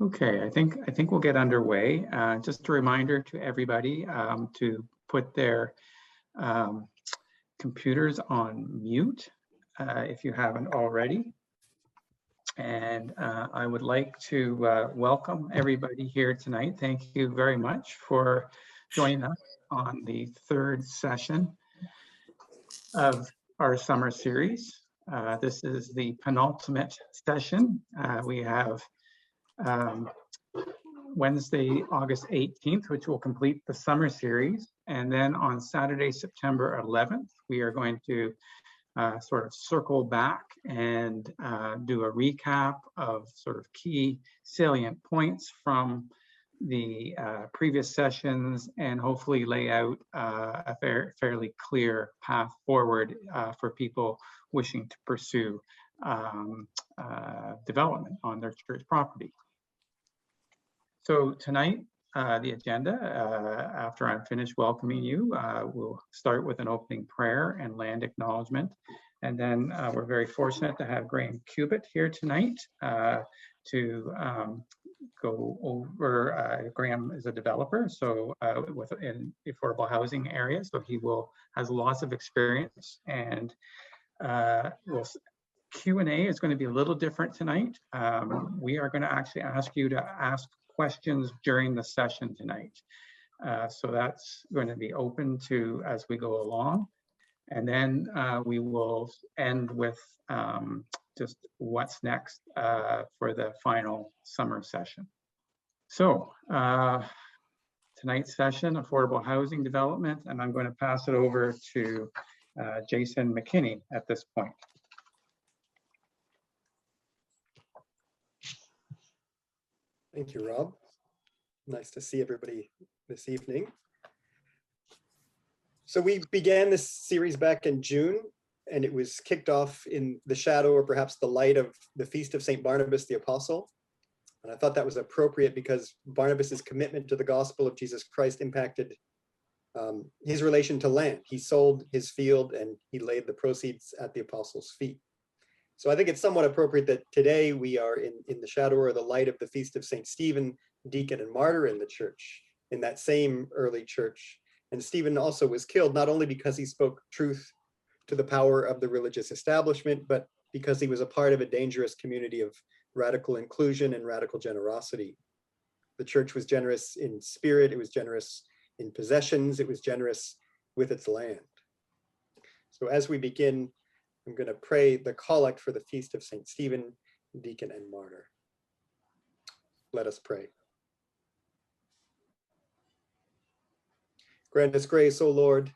Okay, I think we'll get underway. Just a reminder to everybody to put their computers on mute if you haven't already. And I would like to welcome everybody here tonight. Thank you very much for joining us on the third session of our summer series. This is the penultimate session. We have Wednesday, August 18th, which will complete the summer series. And then on Saturday, September 11th, we are going to sort of circle back and do a recap of sort of key salient points from the previous sessions and hopefully lay out a fairly clear path forward for people wishing to pursue development on their church property. So tonight, the agenda, after I'm finished welcoming you, we'll start with an opening prayer and land acknowledgement. And then we're very fortunate to have Graham Cubitt here tonight to go over. Graham is a developer, so within affordable housing areas, so he has lots of experience. And Q&A is going to be a little different tonight. We are going to actually ask you to ask questions during the session tonight. So that's going to be open to as we go along. And then we will end with just what's next for the final summer session. So tonight's session, affordable housing development, and I'm going to pass it over to Jason McKinney at this point. Thank you, Rob. Nice to see everybody this evening. So we began this series back in June, and it was kicked off in the shadow or perhaps the light of the Feast of St. Barnabas the Apostle. And I thought that was appropriate because Barnabas's commitment to the gospel of Jesus Christ impacted his relation to land. He sold his field and he laid the proceeds at the apostles' feet. So I think it's somewhat appropriate that today we are in the shadow or the light of the Feast of St. Stephen, deacon and martyr in the church, in that same early church. And Stephen also was killed, not only because he spoke truth to the power of the religious establishment, but because he was a part of a dangerous community of radical inclusion and radical generosity. The church was generous in spirit, it was generous in possessions, it was generous with its land. So as we begin, I'm going to pray the collect for the Feast of St. Stephen, deacon and martyr. Let us pray. Grant us grace, O Lord,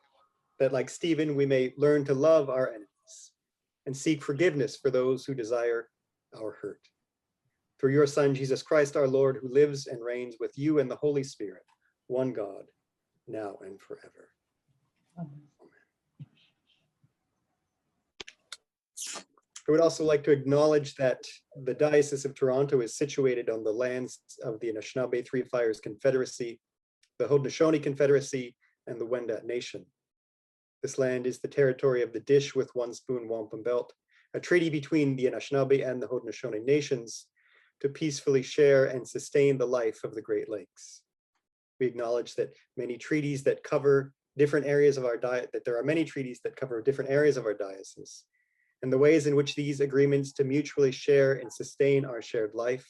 that like Stephen, we may learn to love our enemies and seek forgiveness for those who desire our hurt. Through your Son, Jesus Christ, our Lord, who lives and reigns with you and the Holy Spirit, one God, now and forever. Amen. I would also like to acknowledge that the Diocese of Toronto is situated on the lands of the Anishinaabe Three Fires Confederacy, the Haudenosaunee Confederacy, and the Wendat Nation. This land is the territory of the Dish with One Spoon Wampum Belt, a treaty between the Anishinaabe and the Haudenosaunee nations to peacefully share and sustain the life of the Great Lakes. We acknowledge that many treaties that cover different areas of our that there are many treaties that cover different areas of our diocese, and the ways in which these agreements to mutually share and sustain our shared life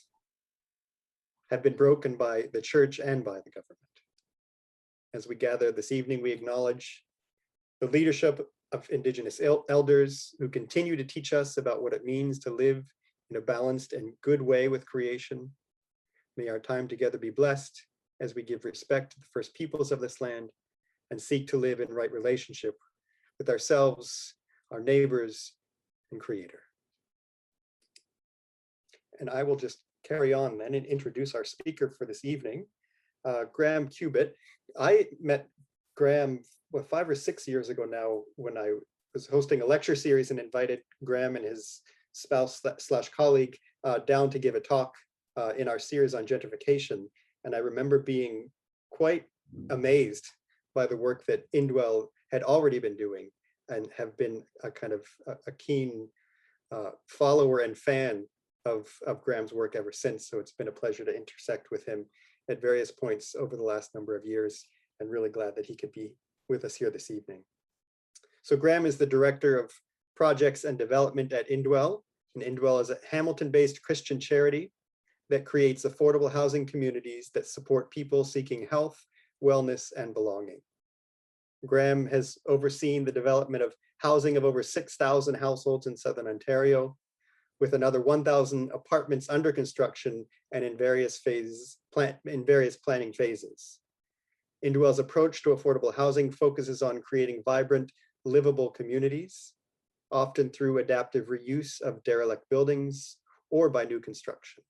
have been broken by the church and by the government. As we gather this evening, we acknowledge the leadership of Indigenous elders who continue to teach us about what it means to live in a balanced and good way with creation. May our time together be blessed as we give respect to the first peoples of this land and seek to live in right relationship with ourselves, our neighbors, and Creator. And I will just carry on then and introduce our speaker for this evening, Graham Cubitt. I met Graham 5 or 6 years ago now when I was hosting a lecture series and invited Graham and his spouse / colleague down to give a talk in our series on gentrification. And I remember being quite amazed by the work that Indwell had already been doing and have been a kind of a keen follower and fan of Graham's work ever since. So it's been a pleasure to intersect with him at various points over the last number of years, and really glad that he could be with us here this evening. So Graham is the Director of Projects and Development at Indwell. And Indwell is a Hamilton-based Christian charity that creates affordable housing communities that support people seeking health, wellness, and belonging. Graham has overseen the development of housing of over 6,000 households in Southern Ontario, with another 1,000 apartments under construction and in various planning phases. Indwell's approach to affordable housing focuses on creating vibrant, livable communities, often through adaptive reuse of derelict buildings or by new construction.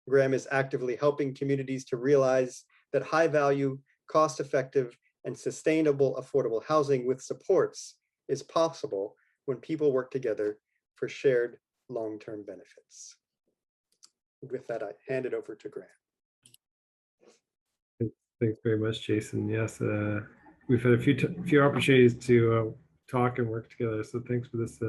Graham is actively helping communities to realize that high-value, cost-effective, and sustainable affordable housing with supports is possible when people work together for shared long-term benefits. With that, I hand it over to Graham. Thanks very much, Jason. Yes, we've had a few opportunities to talk and work together, so thanks for this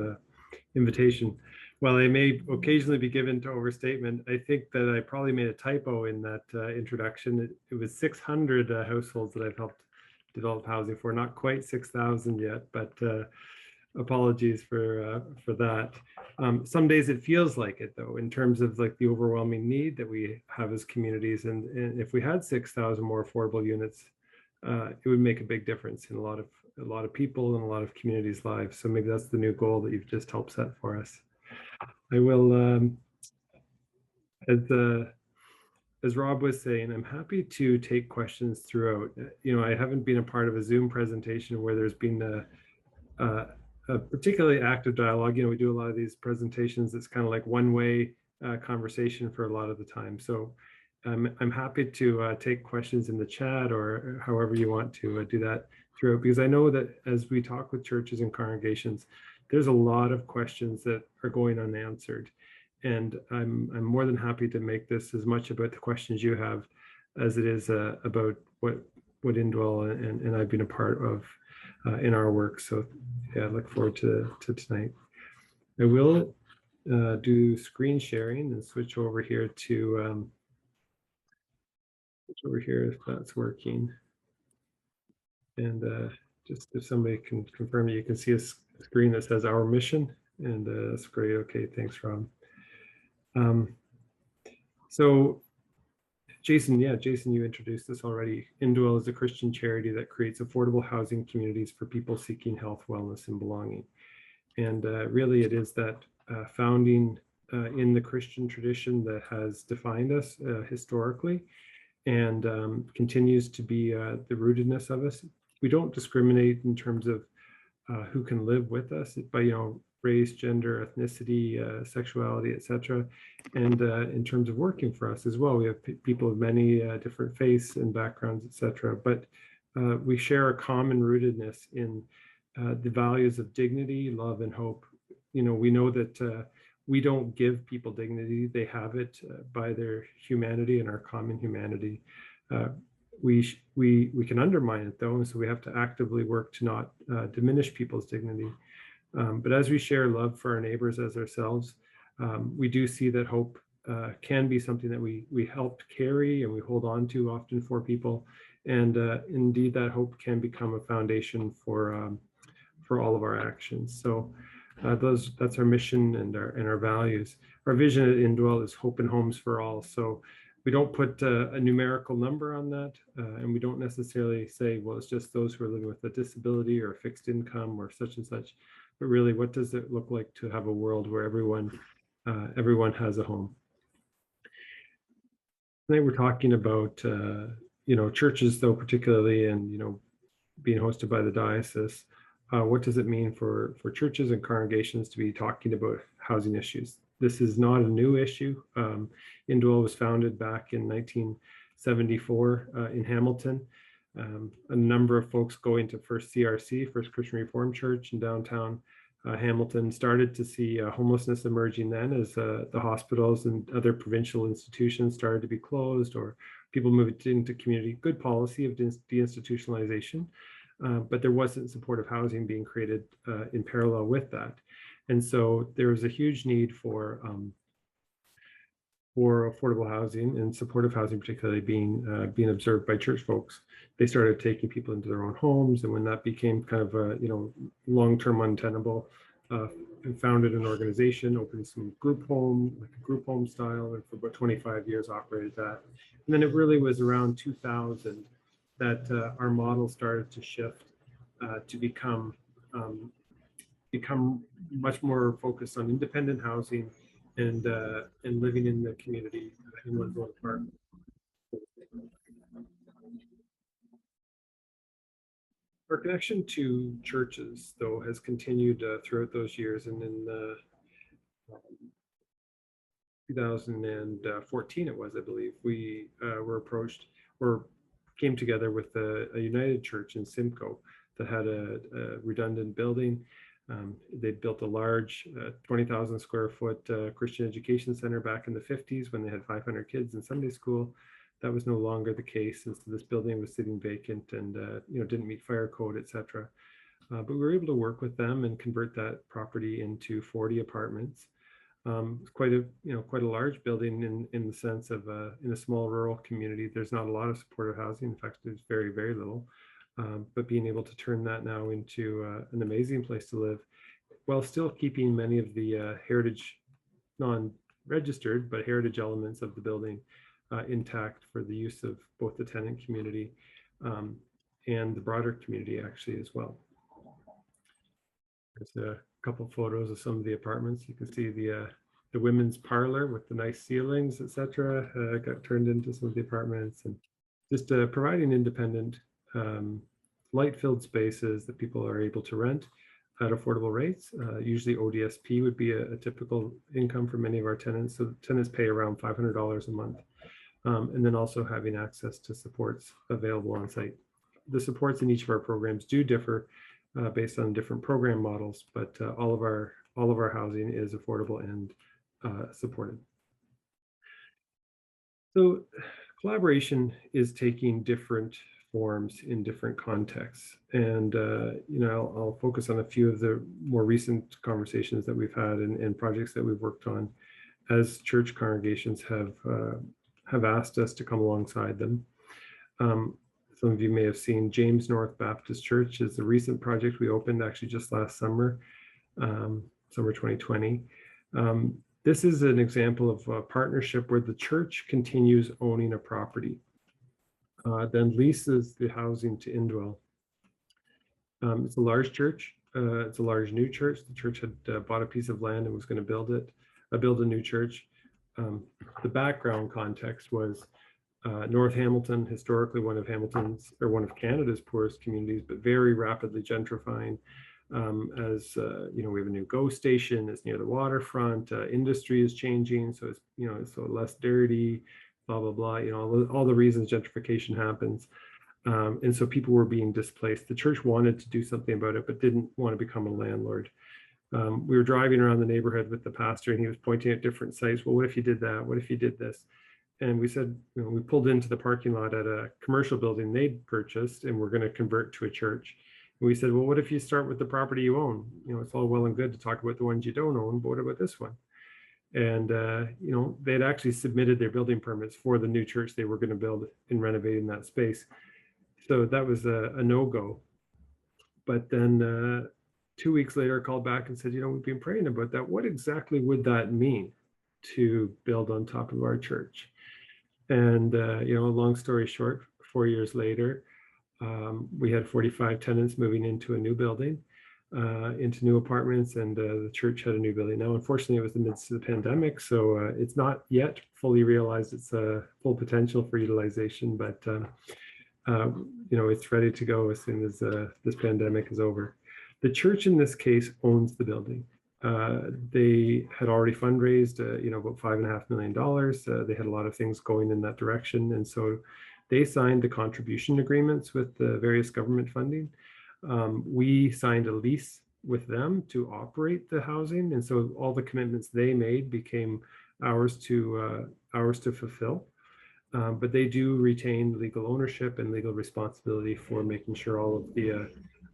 invitation. While I may occasionally be given to overstatement, I think that I probably made a typo in that introduction. It was 600 households that I've helped develop housing for, not quite 6,000 yet, but apologies for that. Some days it feels like it, though, in terms of like the overwhelming need that we have as communities. And if we had 6,000 more affordable units, it would make a big difference in a lot of people and a lot of communities' lives. So maybe that's the new goal that you've just helped set for us. I will, as Rob was saying, I'm happy to take questions throughout. You know, I haven't been a part of a Zoom presentation where there's been a particularly active dialogue. You know, we do a lot of these presentations. It's kind of like one-way conversation for a lot of the time. So I'm happy to take questions in the chat or however you want to do that throughout, because I know that as we talk with churches and congregations, there's a lot of questions that are going unanswered. And I'm more than happy to make this as much about the questions you have as it is about what Indwell and I've been a part of in our work. So yeah, I look forward to tonight. I will do screen sharing and switch over here to if that's working. And just if somebody can confirm, you can see a screen that says our mission, and that's great. Okay, thanks, Rob. So Jason, you introduced this already. Indwell is a Christian charity that creates affordable housing communities for people seeking health, wellness, and belonging. And really it is that founding in the Christian tradition that has defined us historically, and continues to be the rootedness of us. We don't discriminate in terms of who can live with us by, you know, race, gender, ethnicity, sexuality, etc. And in terms of working for us as well, we have people of many different faiths and backgrounds, etc. But we share a common rootedness in the values of dignity, love, and hope. You know, we know that we don't give people dignity; they have it by their humanity and our common humanity. We can undermine it though, and so we have to actively work to not diminish people's dignity. But as we share love for our neighbors as ourselves, we do see that hope can be something that we help carry and we hold on to often for people. And indeed, that hope can become a foundation for all of our actions. So that's our mission and our values. Our vision at Indwell is hope and homes for all. So we don't put a numerical number on that, and we don't necessarily say, well, it's just those who are living with a disability or a fixed income or such and such. But really, what does it look like to have a world where everyone has a home? Today we're talking about you know, churches, though, particularly, and you know, being hosted by the diocese. What does it mean for churches and congregations to be talking about housing issues? This is not a new issue. Indwell was founded back in 1974 in Hamilton. A number of folks going to First CRC, First Christian Reformed Church in downtown Hamilton, started to see homelessness emerging then as the hospitals and other provincial institutions started to be closed, or people moved into community. Good policy of deinstitutionalization, but there wasn't supportive housing being created in parallel with that. And so there was a huge need for affordable housing and supportive housing, particularly being observed by church folks. They started taking people into their own homes, and when that became kind of a long-term untenable, founded an organization, opened some group home, like a group home style, and for about 25 years operated that. And then it really was around 2000 that our model started to shift to become much more focused on independent housing and living in the community in one's own apartment. Our connection to churches, though, has continued throughout those years, and in 2014, it was, I believe, we were approached or came together with a United Church in Simcoe that had a redundant building. They'd built a large 20,000 square foot Christian education center back in the 50s when they had 500 kids in Sunday school. That was no longer the case, and so this building was sitting vacant and didn't meet fire code, etc. But we were able to work with them and convert that property into 40 apartments. It's quite a large building in the sense of in a small rural community. There's not a lot of supportive housing. In fact, there's very, very little. But being able to turn that now into an amazing place to live, while still keeping many of the heritage, non-registered, but heritage elements of the building intact for the use of both the tenant community and the broader community actually as well. There's a couple photos of some of the apartments. You can see the women's parlor with the nice ceilings, etc. Got turned into some of the apartments, and just providing independent, light-filled spaces that people are able to rent at affordable rates. Usually ODSP would be a typical income for many of our tenants. So tenants pay around $500 a month. And then also having access to supports available on site. The supports in each of our programs do differ based on different program models, but all of our housing is affordable and supported. So collaboration is taking different forms in different contexts, and I'll focus on a few of the more recent conversations that we've had and projects that we've worked on as church congregations have asked us to come alongside them. Some of you may have seen James North Baptist Church is the recent project we opened actually just last summer, summer 2020. This is an example of a partnership where the church continues owning a property, then leases the housing to Indwell. It's a large church. It's a large new church. The church had bought a piece of land and was going to build a new church. The background context was North Hamilton, historically one of Canada's poorest communities, but very rapidly gentrifying. As we have a new GO station. It's near the waterfront. Industry is changing, so it's so less dirty. Blah blah blah. All the reasons gentrification happens, and so people were being displaced. The church wanted to do something about it, but didn't want to become a landlord. We were driving around the neighborhood with the pastor, and he was pointing at different sites. Well, what if you did that? What if you did this? And we said, we pulled into the parking lot at a commercial building they'd purchased, and we're going to convert to a church. And we said, well, what if you start with the property you own? It's all well and good to talk about the ones you don't own, but what about this one? And they'd actually submitted their building permits for the new church they were going to build in renovating that space. So that was a no-go. But then 2 weeks later, I called back and said, we've been praying about that. What exactly would that mean to build on top of our church? And, long story short, 4 years later, we had 45 tenants moving into a new building, into new apartments, and the church had a new building. Now, unfortunately, it was the midst of the pandemic, so it's not yet fully realized its full potential for utilization, but it's ready to go as soon as this pandemic is over. The church in this case owns the building. They had already fundraised, about $5.5 million. They had a lot of things going in that direction, and so they signed the contribution agreements with the various government funding. We signed a lease with them to operate the housing, and so all the commitments they made became ours to fulfill. but they do retain legal ownership and legal responsibility for making sure all of the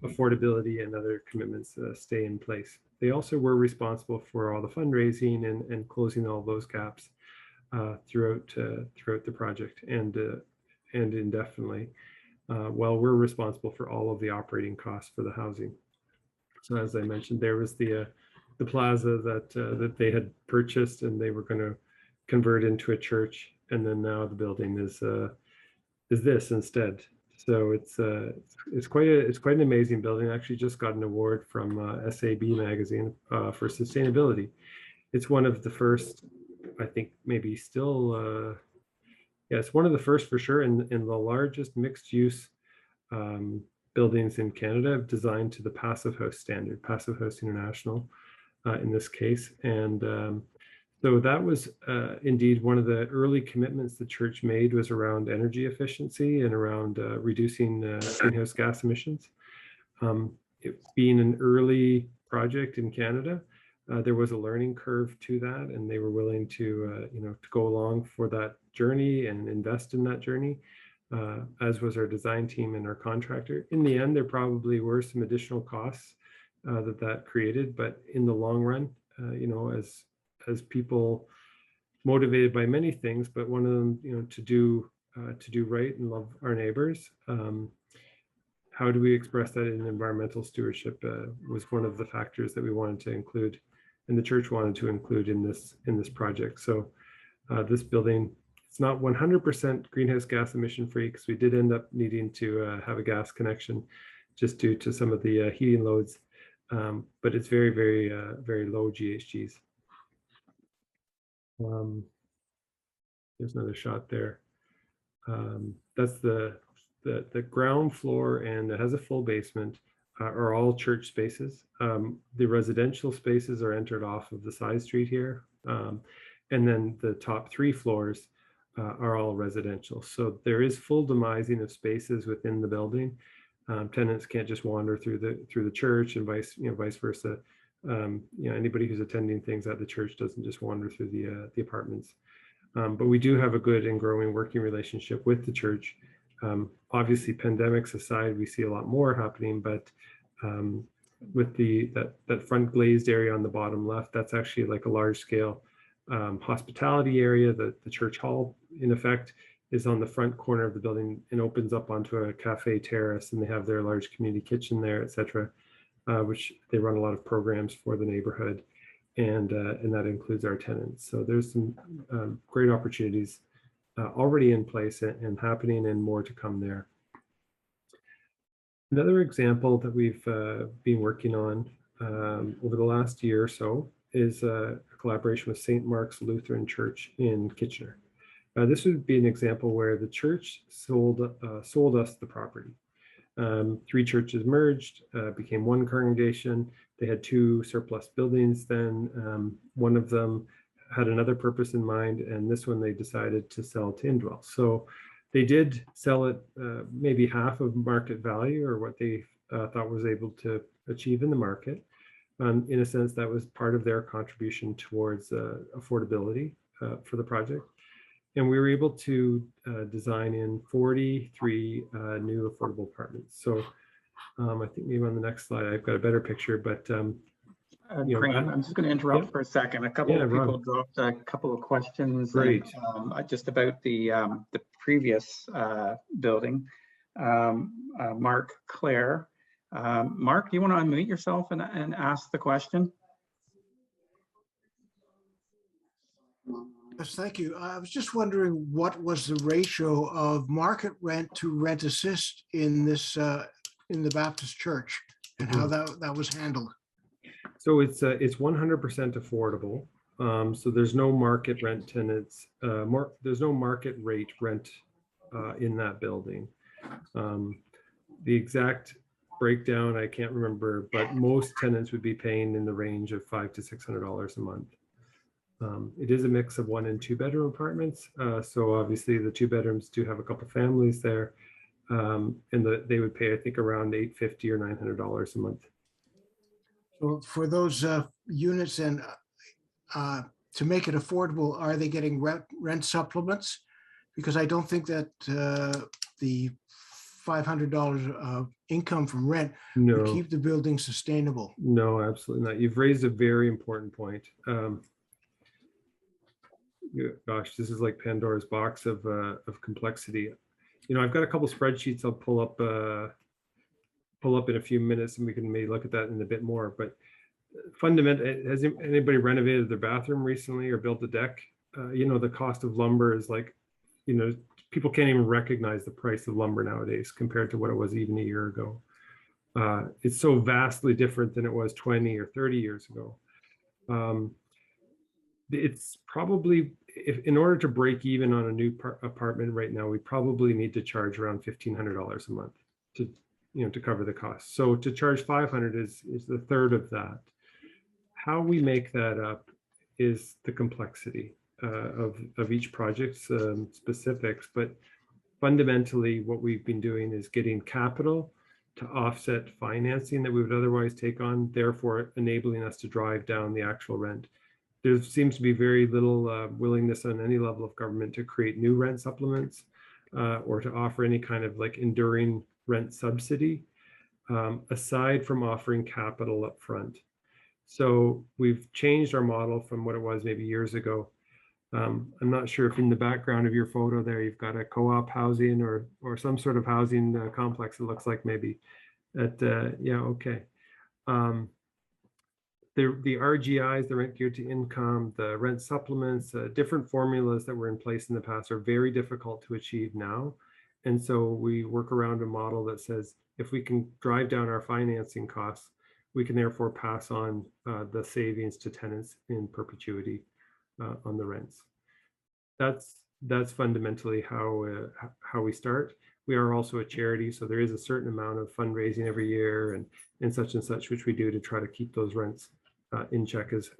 affordability and other commitments stay in place. They also were responsible for all the fundraising and closing all those gaps throughout the project and indefinitely. While we're responsible for all of the operating costs for the housing. So as I mentioned, there was the plaza that they had purchased and they were going to convert into a church, and then now the building is this instead. So it's quite an amazing building. I actually just got an award from SAB magazine for sustainability. It's one of the first, I think maybe still, yeah, it's one of the first for sure, in the largest mixed use buildings in Canada designed to the Passive House standard, Passive House International in this case. And so that was indeed one of the early commitments the church made, was around energy efficiency and around reducing greenhouse gas emissions. It being an early project in Canada, there was a learning curve to that, and they were willing to to go along for that journey and invest in that journey, as was our design team and our contractor. In the end, there probably were some additional costs that created, but in the long run, as people motivated by many things, but one of them, to do right and love our neighbors. How do we express that in environmental stewardship was one of the factors that we wanted to include, and the church wanted to include in this project. So this building, it's not 100% greenhouse gas emission free, because we did end up needing to have a gas connection just due to some of the heating loads, but it's very, very, very low GHGs. There's another shot there. That's the ground floor, and it has a full basement, are all church spaces. The residential spaces are entered off of the side street here. And then the top 3 floors are all residential. So there is full demising of spaces within the building. Tenants can't just wander through the church, and vice versa. Anybody who's attending things at the church doesn't just wander through the apartments. But we do have a good and growing working relationship with the church. Obviously, pandemics aside, we see a lot more happening, but with that front glazed area on the bottom left, that's actually like a large scale hospitality area. The church hall, in effect, is on the front corner of the building and opens up onto a cafe terrace, and they have their large community kitchen there, etc., which they run a lot of programs for the neighborhood, and that includes our tenants. So there's some great opportunities already in place and happening, and more to come there. Another example that we've been working on over the last year or so is a collaboration with St. Mark's Lutheran Church in Kitchener. This would be an example where the church sold us the property. 3 churches merged, became one congregation. They had 2 surplus buildings then. One of them had another purpose in mind, and this one they decided to sell to Indwell. So they did sell it maybe half of market value, or what they thought was able to achieve in the market. In a sense, that was part of their contribution towards affordability for the project. And we were able to design in 43 new affordable apartments. So I think maybe on the next slide, I've got a better picture, but Graham, I'm just going to interrupt for a second. A couple of people dropped a couple of questions. Great. Just about the previous building. Mark Clare. Mark, do you want to unmute yourself and ask the question? Yes, thank you. I was just wondering, what was the ratio of market rent to rent assist in this in the Baptist church, and how that was handled? So it's 100% affordable. So there's no market rent tenants. There's no market rate rent in that building. The exact breakdown I can't remember, but most tenants would be paying in the range of $500 to $600 a month. It is a mix of 1 and 2 bedroom apartments. So obviously the 2 bedrooms do have a couple families there, and they would pay, I think, around $850 or $900 a month. So for those units, and to make it affordable, are they getting rent supplements because I don't think that the $500 of income from rent would No, keep the building sustainable. no, absolutely not. You've raised a very important point. Gosh, this is like Pandora's box of complexity. You know, I've got a couple spreadsheets I'll pull up in a few minutes, and we can maybe look at that in a bit more. But fundamentally, has anybody renovated their bathroom recently or built a deck? You know, the cost of lumber is like, you know, people can't even recognize the price of lumber nowadays compared to what it was even a year ago. It's so vastly different than it was 20 or 30 years ago. It's probably, if in order to break even on a new apartment right now, we probably need to charge around $1,500 a month to, you know, to cover the cost. So to charge 500 is the third of that. How we make that up is the complexity of each project's specifics, but fundamentally what we've been doing is getting capital to offset financing that we would otherwise take on, therefore enabling us to drive down the actual rent. There seems to be very little willingness on any level of government to create new rent supplements or to offer any kind of like enduring rent subsidy, aside from offering capital up front. So we've changed our model from what it was maybe years ago. I'm not sure if in the background of your photo there, you've got a co-op housing or some sort of housing complex, it looks like maybe. Yeah, okay. The RGIs, the rent geared to income, the rent supplements, different formulas that were in place in the past are very difficult to achieve now. And so we work around a model that says, if we can drive down our financing costs, we can therefore pass on the savings to tenants in perpetuity on the rents. That's fundamentally how we start. We are also a charity, so there is a certain amount of fundraising every year and such, which we do to try to keep those rents in check as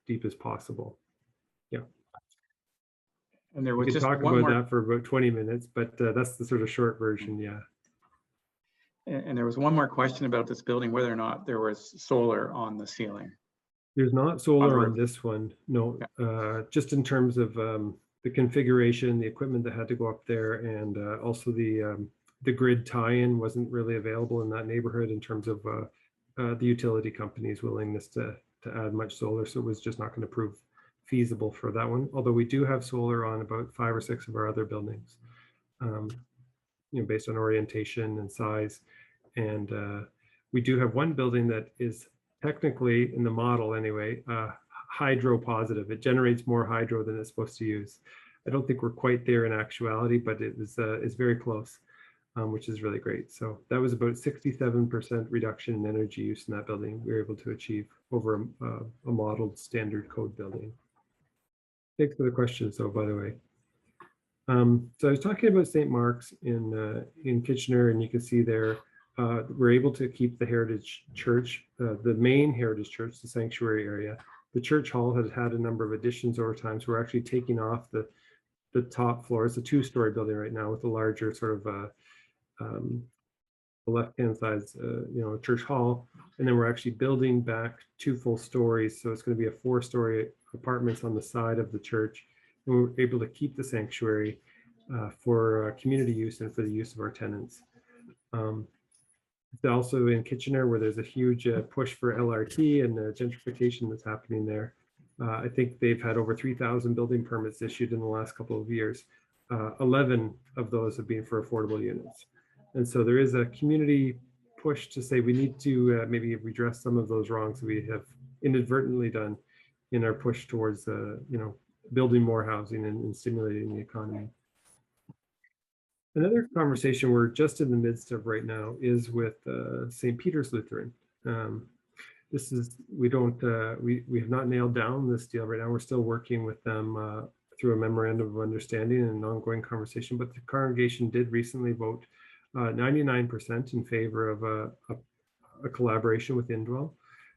deep as possible. Yeah. And there We was could just talk one about more, that for about 20 minutes, but that's the sort of short version. Yeah. and there was one more question about this building, whether or not there was solar on the ceiling. There's not solar on roof. this one. No, just in terms of the configuration, the equipment that had to go up there, and also the grid tie-in wasn't really available in that neighborhood in terms of the utility company's willingness to add much solar. So it was just not going to prove feasible for that one. Although we do have solar on about 5 or 6 of our other buildings, you know, based on orientation and size. And we do have one building that is technically, in the model anyway, hydro positive. It generates more hydro than it's supposed to use. I don't think we're quite there in actuality, but it is very close, which is really great. So that was about 67% reduction in energy use in that building we were able to achieve over a modeled standard code building. Thanks for the question, so by the way. So I was talking about St. Mark's in Kitchener, and you can see there, we're able to keep the Heritage Church, the main Heritage Church, the sanctuary area. The church hall has had a number of additions over time, so we're actually taking off the top floor. It's a 2-story building right now with a larger sort of the left-hand side, you know, church hall, and then we're actually building back 2 full stories. So it's going to be a 4-story apartments on the side of the church, and we're able to keep the sanctuary for community use and for the use of our tenants. It's also in Kitchener, where there's a huge push for LRT and gentrification that's happening there. I think they've had over 3,000 building permits issued in the last couple of years. 11 of those have been for affordable units. And so there is a community push to say we need to maybe redress some of those wrongs that we have inadvertently done in our push towards you know, building more housing and stimulating the economy. Another conversation we're just in the midst of right now is with St. Peter's Lutheran. This is, we have not nailed down this deal right now. We're still working with them through a memorandum of understanding and an ongoing conversation, but the congregation did recently vote 99% in favor of a collaboration with Indwell.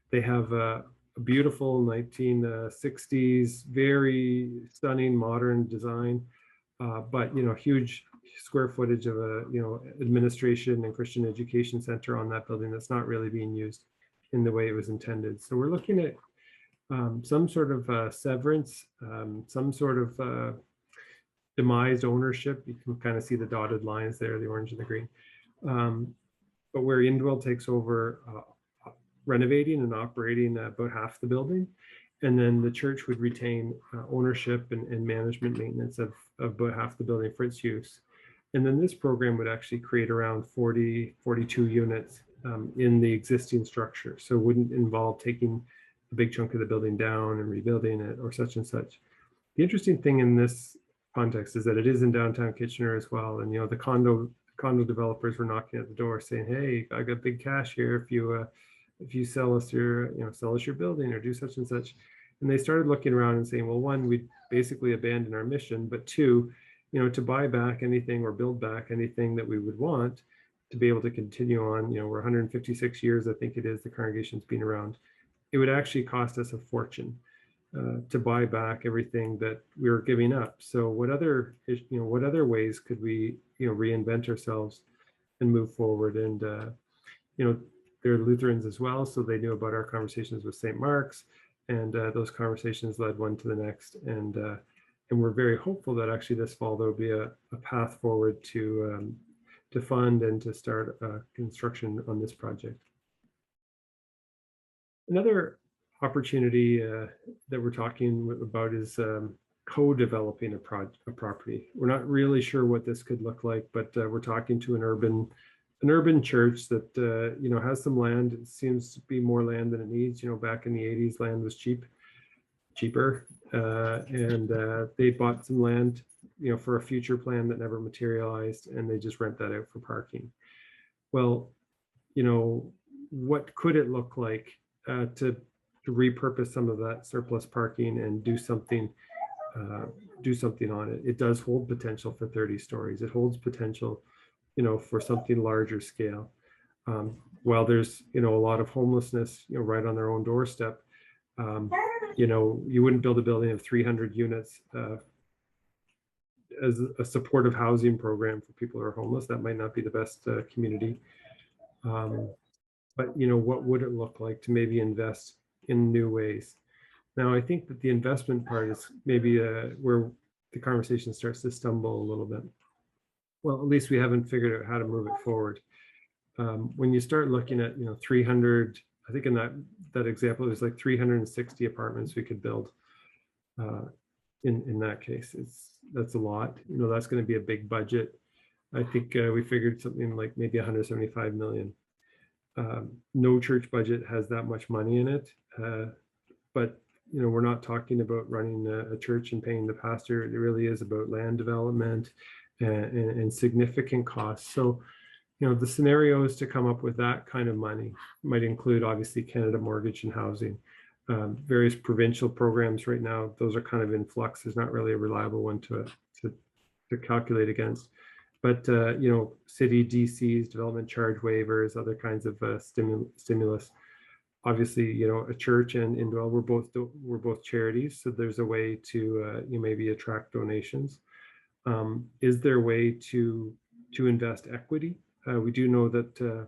They have a beautiful 1960s, very stunning modern design, but, you know, huge square footage of a, you know, administration and Christian education center on that building that's not really being used in the way it was intended. So we're looking at some sort of severance, some sort of demised ownership. You can kind of see the dotted lines there, the orange and the green. But where Indwell takes over renovating and operating about half the building, and then the church would retain ownership and management maintenance of about half the building for its use. And then this program would actually create around 42 units in the existing structure. So it wouldn't involve taking a big chunk of the building down and rebuilding it or such and such. The interesting thing in this context is that it is in downtown Kitchener as well. And, the condo developers were knocking at the door saying, hey, I got big cash here if you sell us your building or do such and such. And they started looking around and saying, well, one, we'd basically abandon our mission, but two, to buy back anything or build back anything that we would want to be able to continue on, we're 156 years, I think it is, the congregation's been around. It would actually cost us a fortune to buy back everything that we were giving up. So what other ways could we, reinvent ourselves and move forward? And, they're Lutherans as well, so they knew about our conversations with St. Mark's, and those conversations led one to the next. And we're very hopeful that actually this fall there will be a path forward to fund and to start construction on this project. Another opportunity that we're talking about is co-developing a property. We're not really sure what this could look like, but we're talking to an urban church that has some land. It seems to be more land than it needs. Back in the 80s, land was cheaper, and they bought some land, for a future plan that never materialized, and they just rent that out for parking. Well, what could it look like to repurpose some of that surplus parking and do something on it? It does hold potential for 30 stories. It holds potential for something larger scale. While there's, a lot of homelessness, right on their own doorstep, you wouldn't build a building of 300 units as a supportive housing program for people who are homeless. That might not be the best community. But, what would it look like to maybe invest in new ways? Now, I think that the investment part is maybe where the conversation starts to stumble a little bit. Well, at least we haven't figured out how to move it forward. When you start looking at, 300, I think in that example, it was like 360 apartments we could build. In that case, that's a lot. That's going to be a big budget. I think we figured something like maybe 175 million. No church budget has that much money in it, but we're not talking about running a church and paying the pastor. It really is about land development and significant costs. So, the scenarios to come up with that kind of money might include, obviously, Canada Mortgage and Housing, various provincial programs right now. Those are kind of in flux. There's not really a reliable one to calculate against. But, city DCs, development charge waivers, other kinds of stimulus. Obviously, a church and Indwell, we're both charities. So there's a way to maybe attract donations. Is there a way to invest equity? We do know that the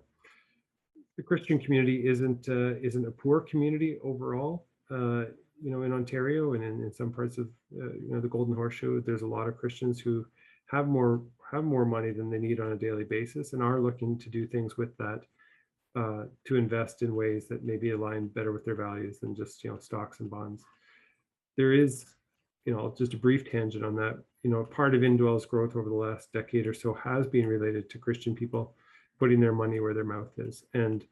Christian community isn't a poor community overall. In Ontario and in some parts of the Golden Horseshoe, there's a lot of Christians who have more money than they need on a daily basis and are looking to do things with that to invest in ways that maybe align better with their values than just stocks and bonds. There is, just a brief tangent on that. Part of Indwell's growth over the last decade or so has been related to Christian people putting their money where their mouth is. And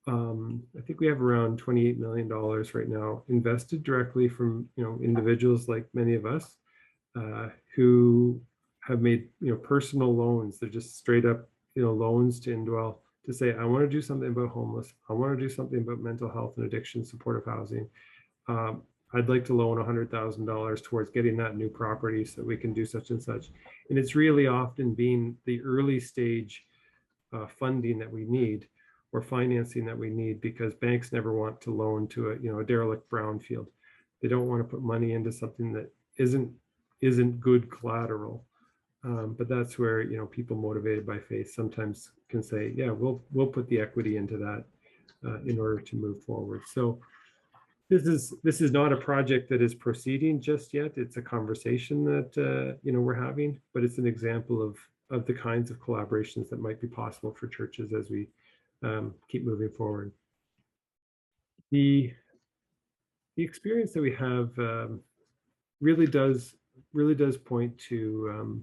I think we have around $28 million right now invested directly from, individuals like many of us who have made, personal loans. They're just straight up, loans to Indwell to say, I want to do something about homeless. I want to do something about mental health and addiction, supportive housing. I'd like to loan $100,000 towards getting that new property so that we can do such and such. And it's really often been the early stage funding that we need or financing that we need, because banks never want to loan to a derelict brownfield. They don't want to put money into something that isn't good collateral. But that's where people motivated by faith sometimes can say, yeah, we'll put the equity into that in order to move forward. So This is not a project that is proceeding just yet. It's a conversation that we're having, but it's an example of the kinds of collaborations that might be possible for churches as we keep moving forward. The experience that we have really does point to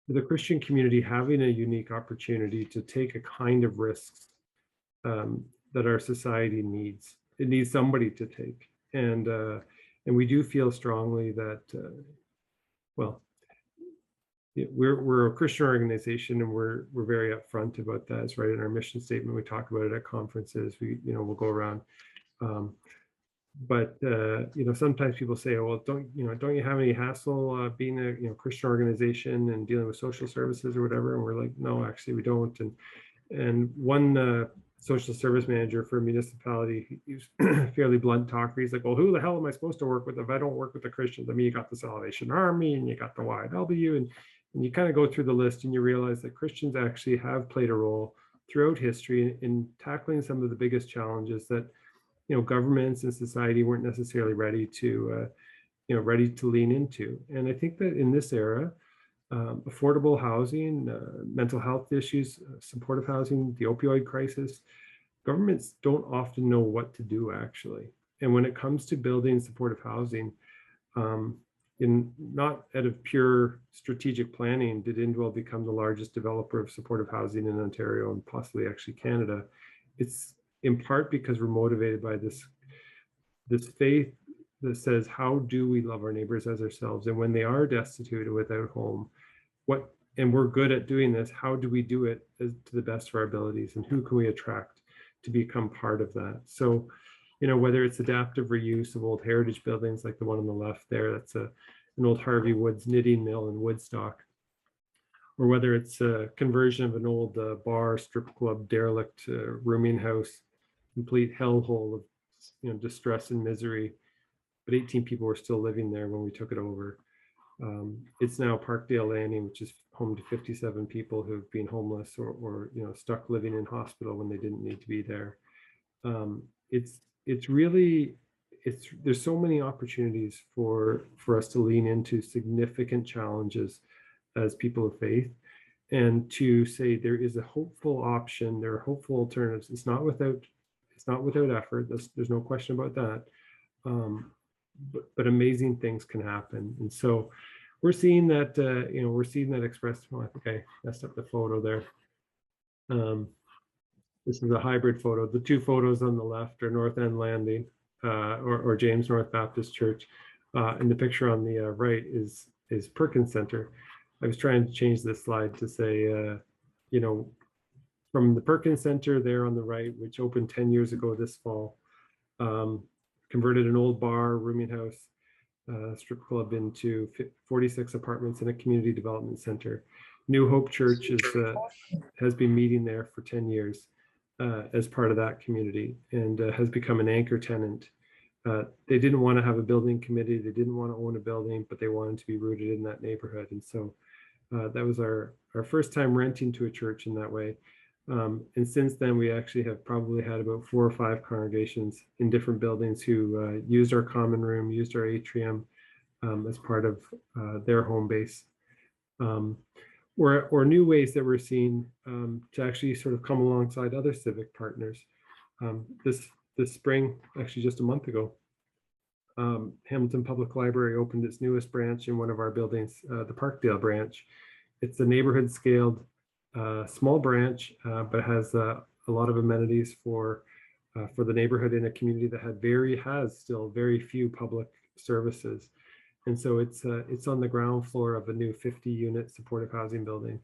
the Christian community having a unique opportunity to take a kind of risks that our society needs. It needs somebody to take, and we do feel strongly that we're a Christian organization, and we're very upfront about that. It's right in our mission statement. We talk about it at conferences. We'll go around. But sometimes people say, "Oh, well, don't you have any hassle being a Christian organization and dealing with social services or whatever?" And we're like, "No, actually, we don't." And one social service manager for a municipality, he's fairly blunt talker. He's like, "Well, who the hell am I supposed to work with if I don't work with the Christians? I mean, you got the Salvation Army and you got the YW, and you kind of go through the list and you realize that Christians actually have played a role throughout history in tackling some of the biggest challenges that governments and society weren't necessarily ready to lean into." And I think that in this era, affordable housing, mental health issues, supportive housing, the opioid crisis, governments don't often know what to do, actually. And when it comes to building supportive housing, not out of pure strategic planning did Indwell become the largest developer of supportive housing in Ontario and possibly actually Canada. It's in part because we're motivated by this faith that says, how do we love our neighbors as ourselves? And when they are destitute and without home, and we're good at doing this, how do we do it to the best of our abilities? And who can we attract to become part of that? So, whether it's adaptive reuse of old heritage buildings like the one on the left there, that's an old Harvey Woods knitting mill in Woodstock, or whether it's a conversion of an old bar, strip club, derelict rooming house, complete hellhole of distress and misery, but 18 people were still living there when we took it over. It's now Parkdale Landing, which is home to 57 people who've been homeless or stuck living in hospital when they didn't need to be there. There's so many opportunities for us to lean into significant challenges as people of faith, and to say there is a hopeful option, there are hopeful alternatives. It's not without effort. There's no question about that. But amazing things can happen, and so we're seeing that. We're seeing that expressed. Well, I think I messed up the photo there. This is a hybrid photo. The two photos on the left are North End Landing, or James North Baptist Church, and the picture on the right is Perkins Center. I was trying to change this slide to say, from the Perkins Center there on the right, which opened 10 years ago this fall. Converted an old bar, rooming house, strip club into 46 apartments and a community development center. New Hope Church has been meeting there for 10 years as part of that community, and has become an anchor tenant. They didn't want to have a building committee. They didn't want to own a building, but they wanted to be rooted in that neighborhood. And so that was our first time renting to a church in that way. And since then, we actually have probably had about 4 or 5 congregations in different buildings who used our common room, used our atrium as part of their home base, or new ways that we're seeing to actually sort of come alongside other civic partners. This spring, actually just a month ago, Hamilton Public Library opened its newest branch in one of our buildings, the Parkdale branch. It's a neighborhood scaled small branch, but has a lot of amenities for the neighborhood in a community that has still very few public services. And so it's on the ground floor of a new 50-unit supportive housing building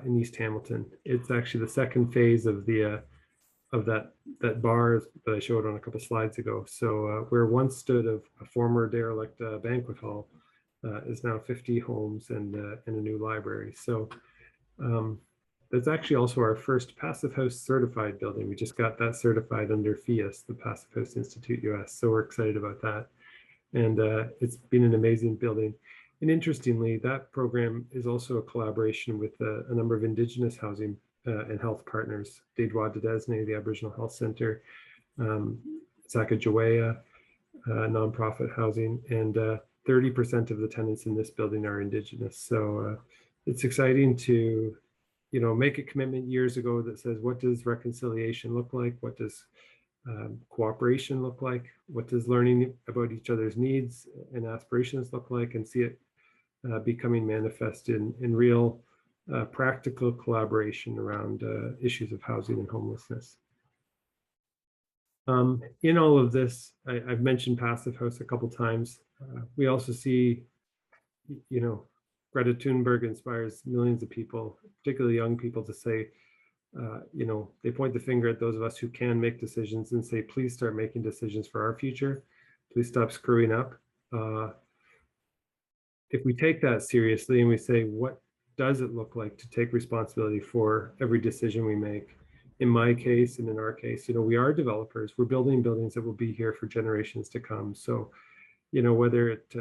in East Hamilton. It's actually the second phase of that bar that I showed on a couple slides ago. So where once stood a former derelict banquet hall is now 50 homes and a new library. So that's actually also our first Passive House certified building. We just got that certified under FIAS, the Passive House Institute US. So we're excited about that. And it's been an amazing building. And interestingly, that program is also a collaboration with a number of Indigenous housing and health partners, Deidwa Dedesne, the Aboriginal Health Center, Sacagawea, nonprofit housing, and 30% of the tenants in this building are Indigenous. So it's exciting to, make a commitment years ago that says, what does reconciliation look like? What does cooperation look like? What does learning about each other's needs and aspirations look like? And see it becoming manifest in real practical collaboration around issues of housing and homelessness. In all of this, I've mentioned Passive House a couple times. We also see, Greta Thunberg inspires millions of people, particularly young people, to say, they point the finger at those of us who can make decisions and say, please start making decisions for our future. Please stop screwing up. If we take that seriously and we say, what does it look like to take responsibility for every decision we make? In my case and in our case, we are developers. We're building buildings that will be here for generations to come. So, whether it,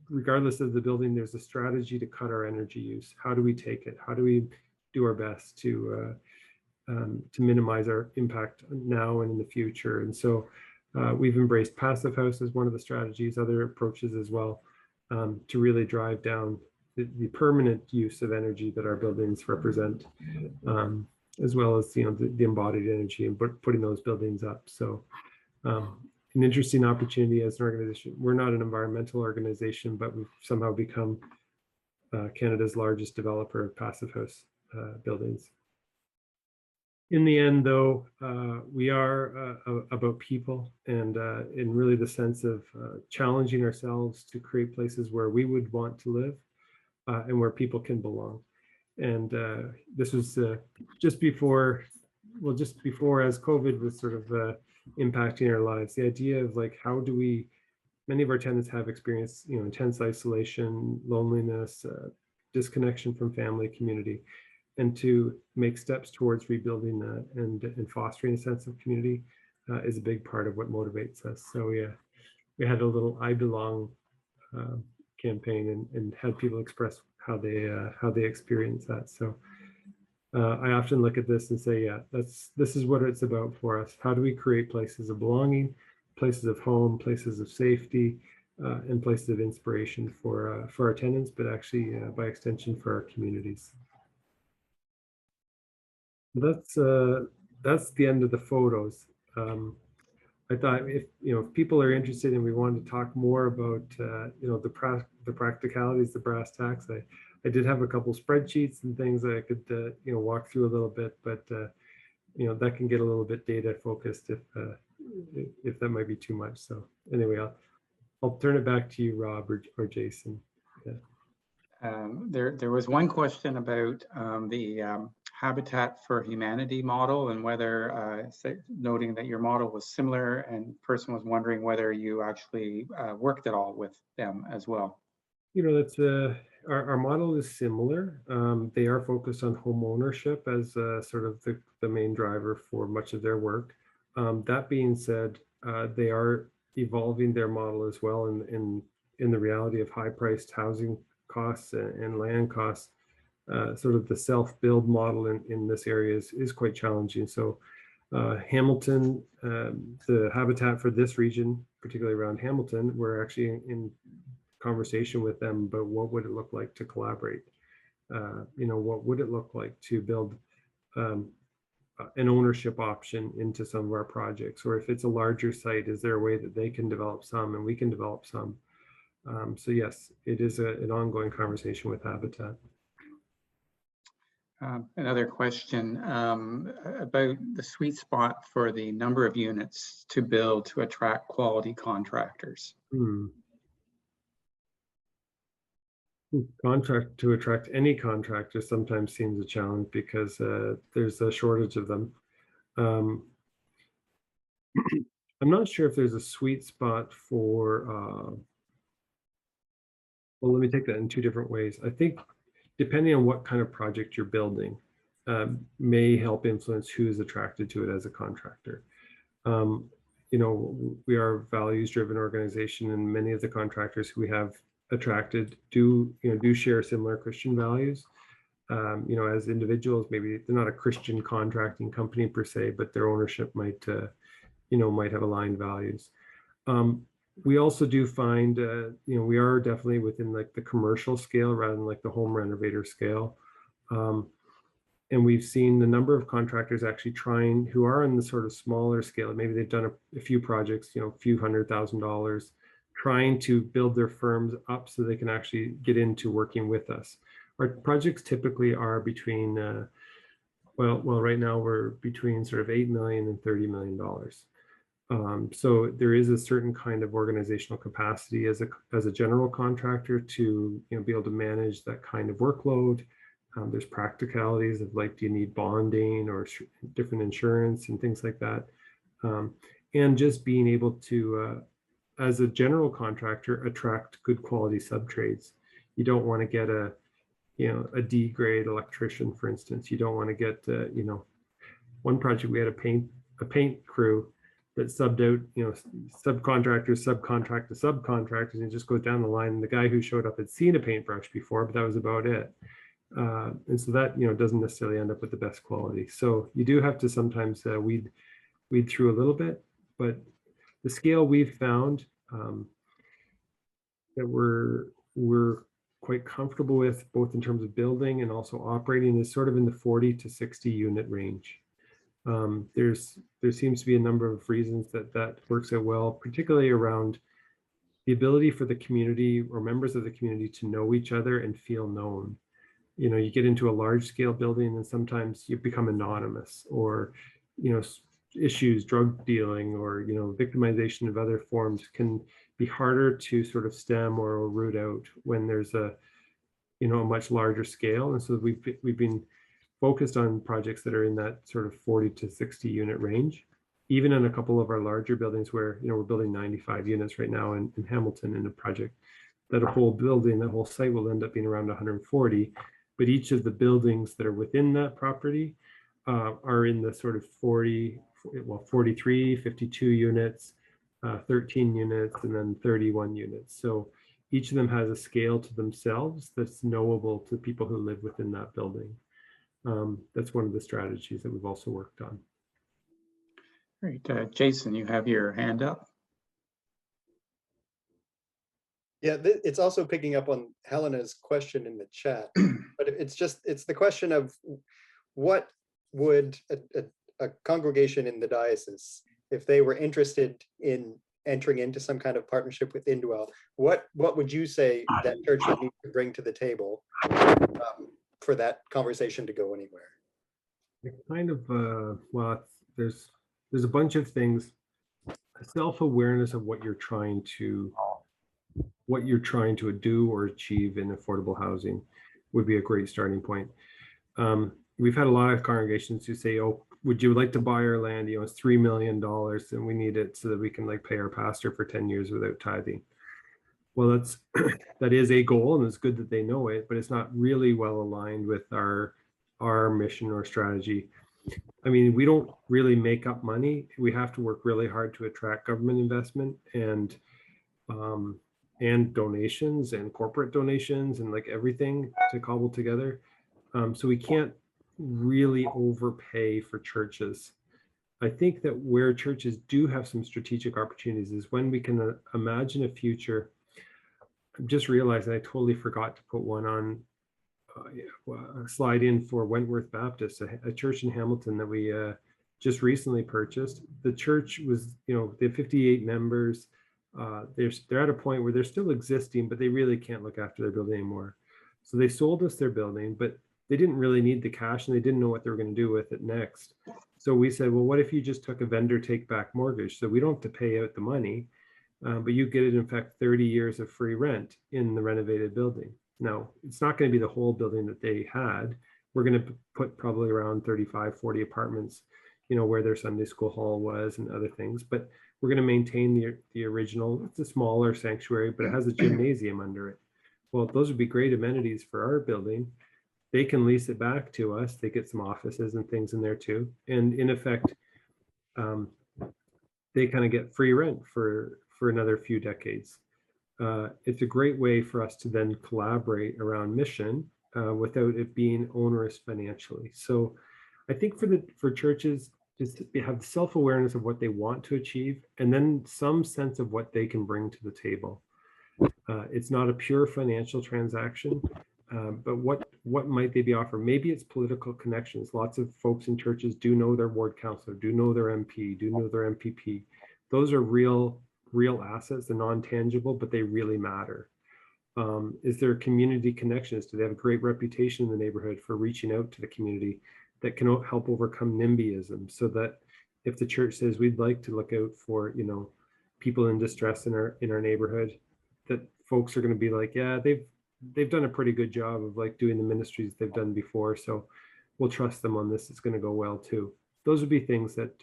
regardless of the building, there's a strategy to cut our energy use. How do we take it? How do we do our best to minimize our impact now and in the future? And so we've embraced Passive House as one of the strategies, other approaches as well, to really drive down the permanent use of energy that our buildings represent, as well as the embodied energy and putting those buildings up. So an interesting opportunity as an organization. We're not an environmental organization, but we've somehow become Canada's largest developer of Passive House buildings. In the end, though, we are about people, and in really the sense of challenging ourselves to create places where we would want to live and where people can belong. And this was just before as COVID was sort of impacting our lives, the idea of how do we, many of our tenants have experienced, intense isolation, loneliness, disconnection from family, community, and to make steps towards rebuilding that and fostering a sense of community is a big part of what motivates us. So we had a little I Belong campaign and had people express how they experience that. So I often look at this and say, this is what it's about for us. How do we create places of belonging, places of home, places of safety, and places of inspiration for our tenants, but actually by extension for our communities. That's the end of the photos. I thought if people are interested and we wanted to talk more about the practicalities, the brass tacks, I did have a couple spreadsheets and things that I could walk through a little bit, but that can get a little bit data focused if that might be too much. So anyway, I'll turn it back to you, Rob or Jason. Yeah. There was one question about the Habitat for Humanity model and whether, noting that your model was similar, and person was wondering whether you actually worked at all with them as well. That's our model is similar. They are focused on home ownership as sort of the main driver for much of their work. That being said, they are evolving their model as well in the reality of high-priced housing costs and land costs. Sort of the self-build model in this area is quite challenging. So Hamilton, the habitat for this region, particularly around Hamilton, we're actually in conversation with them about what would it look like to collaborate. What would it look like to build an ownership option into some of our projects, or if it's a larger site, is there a way that they can develop some and we can develop some? So yes, it is an ongoing conversation with Habitat. Another question about the sweet spot for the number of units to build to attract quality contractors. To attract any contractor sometimes seems a challenge because there's a shortage of them. I'm not sure if there's a sweet spot for, well, let me take that in two different ways. I think depending on what kind of project you're building may help influence who is attracted to it as a contractor. We are a values-driven organization, and many of the contractors who we have attracted do share similar Christian values. As individuals, maybe they're not a Christian contracting company per se, but their ownership might might have aligned values. We also do find, we are definitely within like the commercial scale rather than like the home renovator scale. And we've seen the number of contractors actually trying, who are in the sort of smaller scale, maybe they've done a few projects, a few $100,000, trying to build their firms up so they can actually get into working with us. Our projects typically are between, right now we're between sort of $8 million and $30 million. So there is a certain kind of organizational capacity as a general contractor to be able to manage that kind of workload. There's practicalities of like, do you need bonding or different insurance and things like that, and just being able to, as a general contractor, attract good quality subtrades. You don't want to get a D grade electrician, for instance. You don't want to get one project we had a paint crew that subbed out, subcontractors, subcontract to subcontractors, and it just goes down the line. And the guy who showed up had seen a paintbrush before, but that was about it. And so that, doesn't necessarily end up with the best quality. So you do have to sometimes weed through a little bit, but the scale we've found that we're quite comfortable with, both in terms of building and also operating, is sort of in the 40 to 60 unit range. There seems to be a number of reasons that works out well, particularly around the ability for the community or members of the community to know each other and feel known. You get into a large scale building and sometimes you become anonymous, or, issues, drug dealing, or, victimization of other forms can be harder to sort of stem or root out when there's a much larger scale. And so we've been focused on projects that are in that sort of 40 to 60 unit range, even in a couple of our larger buildings where, we're building 95 units right now in Hamilton, in a project that a whole building, that whole site will end up being around 140. But each of the buildings that are within that property are in the sort of 43, 52 units, 13 units, and then 31 units. So each of them has a scale to themselves that's knowable to people who live within that building. That's one of the strategies that we've also worked on. Great. Jason, you have your hand up. Yeah, it's also picking up on Helena's question in the chat, but it's the question of what would a congregation in the diocese, if they were interested in entering into some kind of partnership with Indwell, what would you say that church would need to bring to the table for that conversation to go anywhere? Kind of, there's a bunch of things. Self-awareness of what you're trying to do or achieve in affordable housing would be a great starting point. We've had a lot of congregations who say, oh, would you like to buy our land? It's $3 million and we need it so that we can like pay our pastor for 10 years without tithing. Well, that is a goal, and it's good that they know it, but it's not really well aligned with our mission or strategy. I mean, we don't really make up money. We have to work really hard to attract government investment and donations and corporate donations and like everything to cobble together. So we can't really overpay for churches. I think that where churches do have some strategic opportunities is when we can imagine a future. I'm just realizing I totally forgot to put one on a slide in for Wentworth Baptist, a church in Hamilton that we just recently purchased. The church was, they have 58 members. They're at a point where they're still existing, but they really can't look after their building anymore. So they sold us their building, but they didn't really need the cash and they didn't know what they were going to do with it next. So we said, well, what if you just took a vendor take back mortgage? So we don't have to pay out the money, but you get it, in fact, 30 years of free rent in the renovated building. Now, it's not going to be the whole building that they had. We're going to put probably around 35, 40 apartments, where their Sunday school hall was and other things, but we're going to maintain the original. It's a smaller sanctuary, but it has a gymnasium under it. Well, those would be great amenities for our building. They can lease it back to us. They get some offices and things in there too. And in effect, they kind of get free rent for another few decades. It's a great way for us to then collaborate around mission without it being onerous financially. So I think for churches, just have self-awareness of what they want to achieve, and then some sense of what they can bring to the table. It's not a pure financial transaction, but what might they be offering? Maybe it's political connections. Lots of folks in churches do know their ward councillor, do know their MP, do know their MPP. Those are real assets. They're non-tangible, but they really matter. Is there community connections? Do they have a great reputation in the neighborhood for reaching out to the community that can help overcome NIMBYism, so that if the church says we'd like to look out for, you know, people in distress in our neighborhood, that folks are going to be like, yeah, they've done a pretty good job of like doing the ministries they've done before, so we'll trust them on this. It's going to go well too. Those would be things that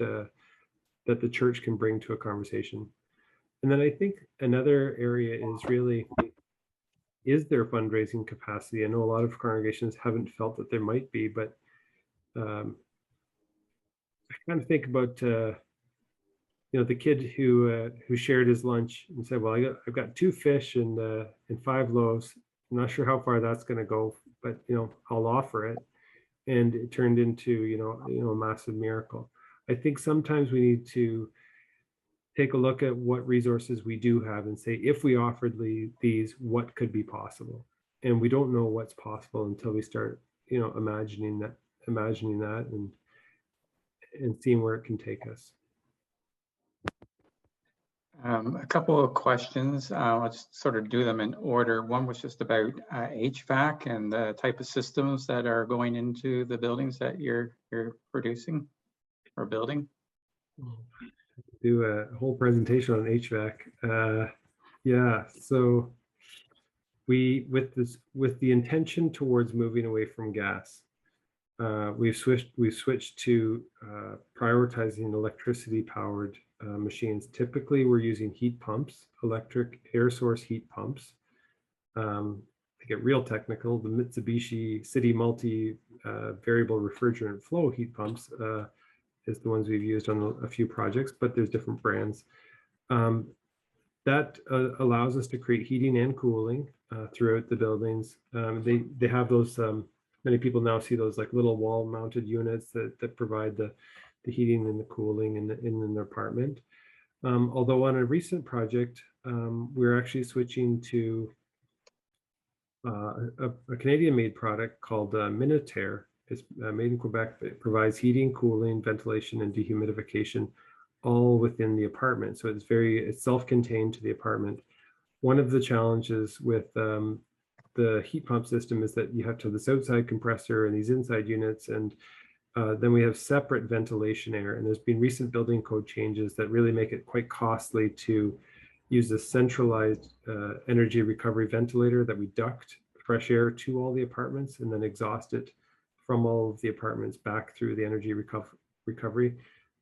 that the church can bring to a conversation. And then I think another area is really, is there fundraising capacity? I know a lot of congregations haven't felt that there might be, but I kind of think about you know, the kid who shared his lunch and said, "Well, I've got 2 fish and 5 loaves. I'm not sure how far that's going to go, but you know, I'll offer it." And it turned into you know a massive miracle. I think sometimes we need to take a look at what resources we do have and say, if we offered these, what could be possible? And we don't know what's possible until we start, you know, imagining that and seeing where it can take us. A couple of questions. Let's sort of do them in order. One was just about HVAC and the type of systems that are going into the buildings that you're producing or building. Do a whole presentation on HVAC. Yeah, so with the intention towards moving away from gas, we've switched to prioritizing electricity powered machines. Typically, we're using heat pumps, electric air source heat pumps. To get real technical, the Mitsubishi City Multi variable refrigerant flow heat pumps is the ones we've used on a few projects, but there's different brands. That allows us to create heating and cooling throughout the buildings. They have those, many people now see those like little wall mounted units that provide the heating and the cooling in an apartment. Although on a recent project, we're actually switching to a Canadian-made product called Minutair. It's made in Quebec. It provides heating, cooling, ventilation, and dehumidification all within the apartment. So it's self-contained to the apartment. One of the challenges with the heat pump system is that you have to have this outside compressor and these inside units, and then we have separate ventilation air. And there's been recent building code changes that really make it quite costly to use a centralized energy recovery ventilator that we duct fresh air to all the apartments and then exhaust it from all of the apartments back through the energy recovery.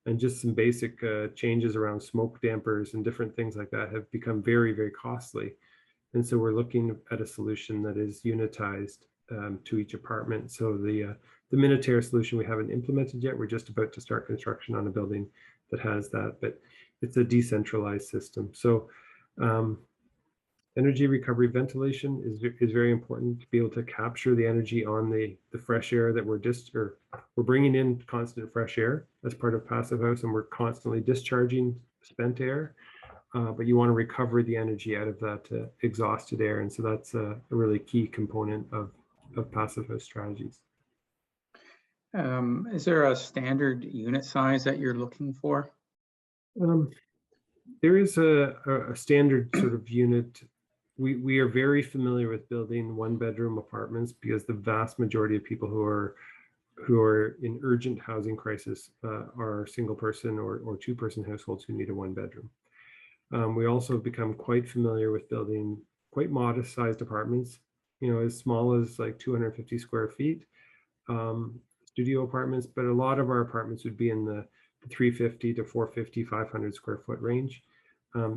And just some basic changes around smoke dampers and different things like that have become very, very costly. And so we're looking at a solution that is unitized to each apartment. So the Minutair solution we haven't implemented yet. We're just about to start construction on a building that has that, but it's a decentralized system. So energy recovery ventilation is very important to be able to capture the energy on the fresh air that we're bringing in constant fresh air as part of Passive House, and we're constantly discharging spent air, but you want to recover the energy out of that exhausted air. And so that's a really key component of Passive House strategies. Is there a standard unit size that you're looking for? There is a standard sort of unit. We are very familiar with building 1-bedroom apartments because the vast majority of people who are in urgent housing crisis are single person or 2-person households who need a 1-bedroom. We also have become quite familiar with building quite modest sized apartments, you know, as small as like 250 square feet, studio apartments, but a lot of our apartments would be in the 350 to 450, 500 square foot range.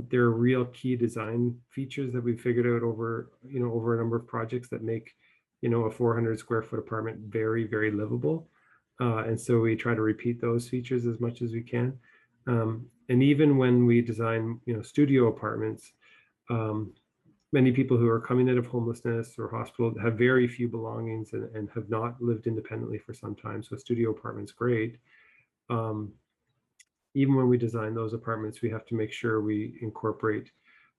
There are real key design features that we've figured out over a number of projects that make, you know, a 400 square foot apartment very, very livable. And so we try to repeat those features as much as we can. And even when we design, you know, studio apartments, many people who are coming out of homelessness or hospital have very few belongings and have not lived independently for some time. So studio apartment's great. even when we design those apartments, we have to make sure we incorporate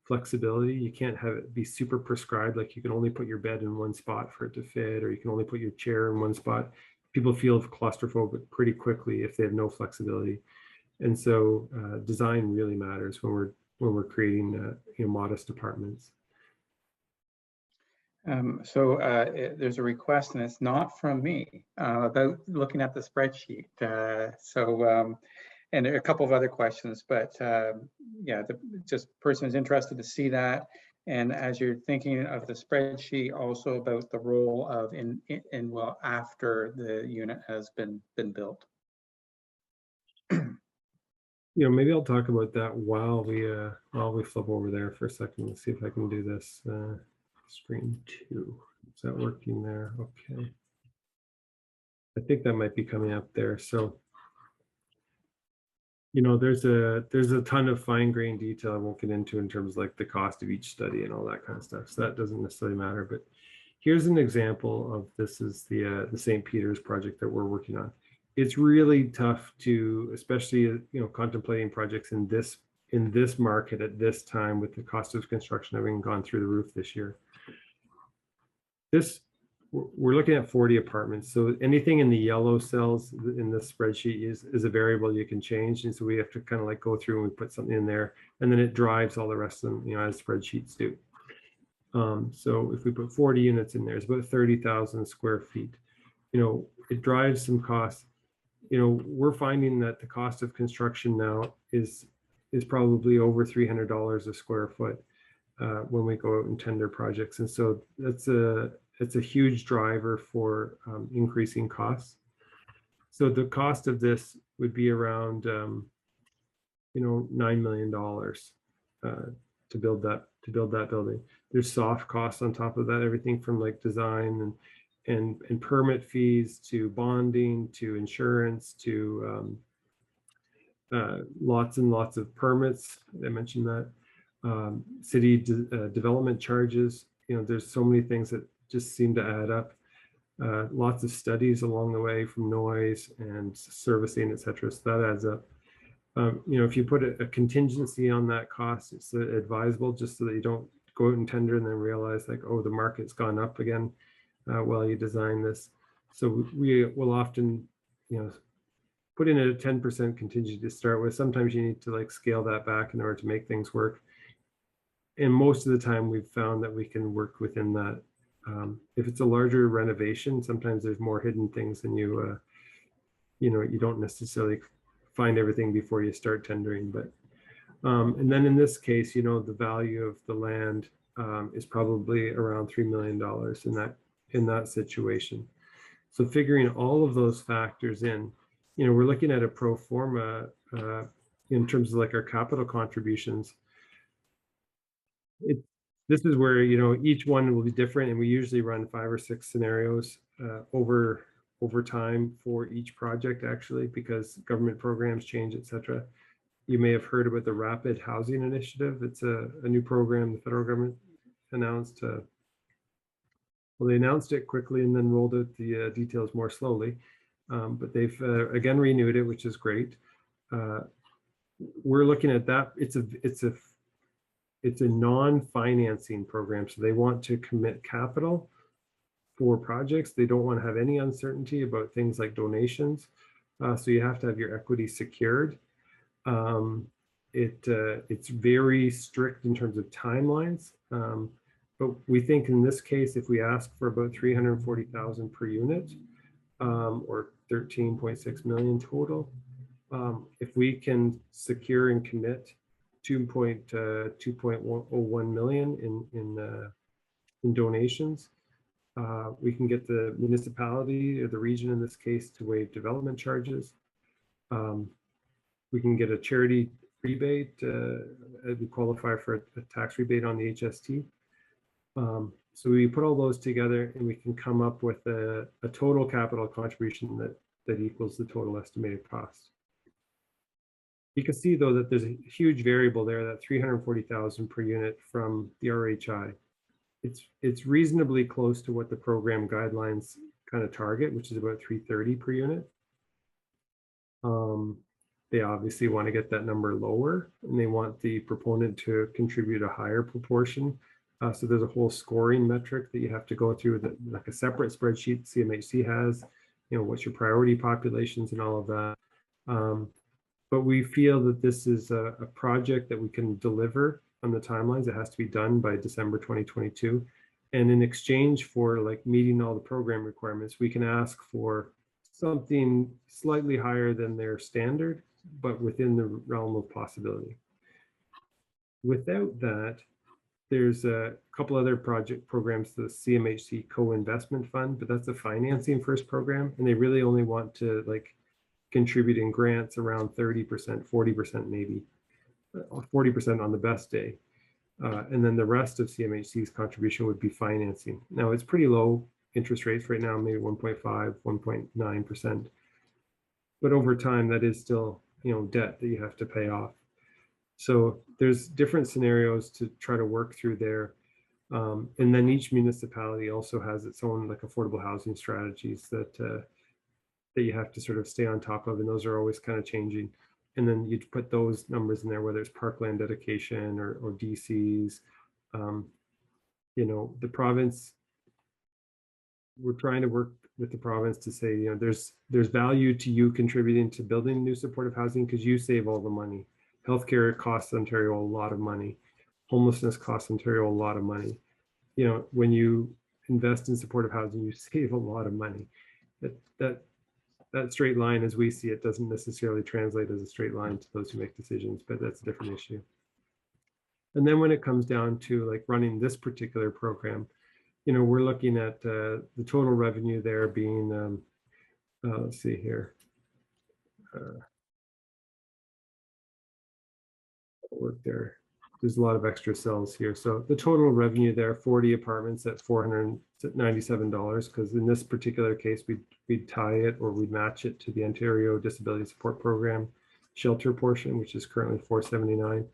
flexibility. You can't have it be super prescribed, like you can only put your bed in one spot for it to fit, or you can only put your chair in one spot. People feel claustrophobic pretty quickly if they have no flexibility. And so design really matters when we're creating modest apartments. There's a request, and it's not from me, about looking at the spreadsheet. And there are a couple of other questions, but yeah, just person is interested to see that. And as you're thinking of the spreadsheet, also about the role of Indwell after the unit has been built. Maybe I'll talk about that while we flip over there for a second. Let's see if I can do this. Screen 2. Is that working there? Okay. I think that might be coming up there. So, there's a ton of fine-grained detail I won't get into in terms of like the cost of each study and all that kind of stuff. So that doesn't necessarily matter. But here's an example of this is the St. Peter's project that we're working on. It's really tough to, especially contemplating projects in this market at this time with the cost of construction having gone through the roof this year. We're looking at 40 apartments. So anything in the yellow cells in the spreadsheet is a variable you can change. And so we have to kind of like go through and we put something in there, and then it drives all the rest of them, as spreadsheets do. So if we put 40 units in there, it's about 30,000 square feet. It drives some costs. We're finding that the cost of construction now is probably over $300 a square foot when we go out and tender projects. And so it's a huge driver for increasing costs. So the cost of this would be around, $9 million to build that building. There's soft costs on top of that, everything from like design and permit fees to bonding to insurance to lots and lots of permits. I mentioned that. City development charges. There's so many things that just seem to add up. Lots of studies along the way from noise and servicing, et cetera. So that adds up. If you put a contingency on that cost, it's advisable just so that you don't go out and tender and then realize like, oh, the market's gone up again while you design this. So we will often, put in a 10% contingency to start with. Sometimes you need to like scale that back in order to make things work. And most of the time we've found that we can work within that. If it's a larger renovation, sometimes there's more hidden things than you don't necessarily find everything before you start tendering. But and then in this case, the value of the land is probably around $3 million in that situation. So figuring all of those factors in, we're looking at a pro forma in terms of like our capital contributions. This is where each one will be different, and we usually run 5 or 6 scenarios over time for each project, actually, because government programs change, etc. You may have heard about the Rapid Housing Initiative. It's a new program the federal government announced. Well, they announced it quickly and then rolled out the details more slowly, but they've again renewed it, which is great. We're looking at that. It's a non-financing program, so they want to commit capital for projects. They don't want to have any uncertainty about things like donations, so you have to have your equity secured. It's very strict in terms of timelines, but we think in this case, if we ask for about $340,000 per unit, or 13.6 million total, if we can secure and commit 2.01 million in donations, we can get the municipality or the region in this case to waive development charges. We can get a charity rebate, we qualify for a tax rebate on the HST. So we put all those together and we can come up with a total capital contribution that equals the total estimated cost. You can see though that there's a huge variable there, that 340,000 per unit from the RHI. It's reasonably close to what the program guidelines kind of target, which is about 330 per unit. they obviously want to get that number lower, and they want the proponent to contribute a higher proportion. So there's a whole scoring metric that you have to go through, that like a separate spreadsheet CMHC has, what's your priority populations and all of that. But we feel that this is a project that we can deliver on the timelines. It has to be done by December 2022. And in exchange for like meeting all the program requirements, we can ask for something slightly higher than their standard, but within the realm of possibility. Without that, there's a couple other project programs, the CMHC Co-Investment Fund, but that's a financing first program, and they really only want to like contribute in grants around 30%, 40% maybe, 40% on the best day. And then the rest of CMHC's contribution would be financing. Now it's pretty low interest rates right now, maybe 1.5, 1.9%. But over time, that is still, debt that you have to pay off. So there's different scenarios to try to work through there. And then each municipality also has its own like affordable housing strategies that you have to sort of stay on top of, and those are always kind of changing. And then you'd put those numbers in there, whether it's parkland dedication or DCs. The province, we're trying to work with the province to say, there's value to you contributing to building new supportive housing because you save all the money. Healthcare costs Ontario a lot of money. Homelessness costs Ontario a lot of money. When you invest in supportive housing, you save a lot of money. That straight line, as we see it, doesn't necessarily translate as a straight line to those who make decisions, but that's a different issue. And then when it comes down to like running this particular program, we're looking at the total revenue there being, let's see here. Work there. There's a lot of extra cells here. So the total revenue there, 40 apartments at $497, because in this particular case, we'd tie it or we'd match it to the Ontario Disability Support Program shelter portion, which is currently $479.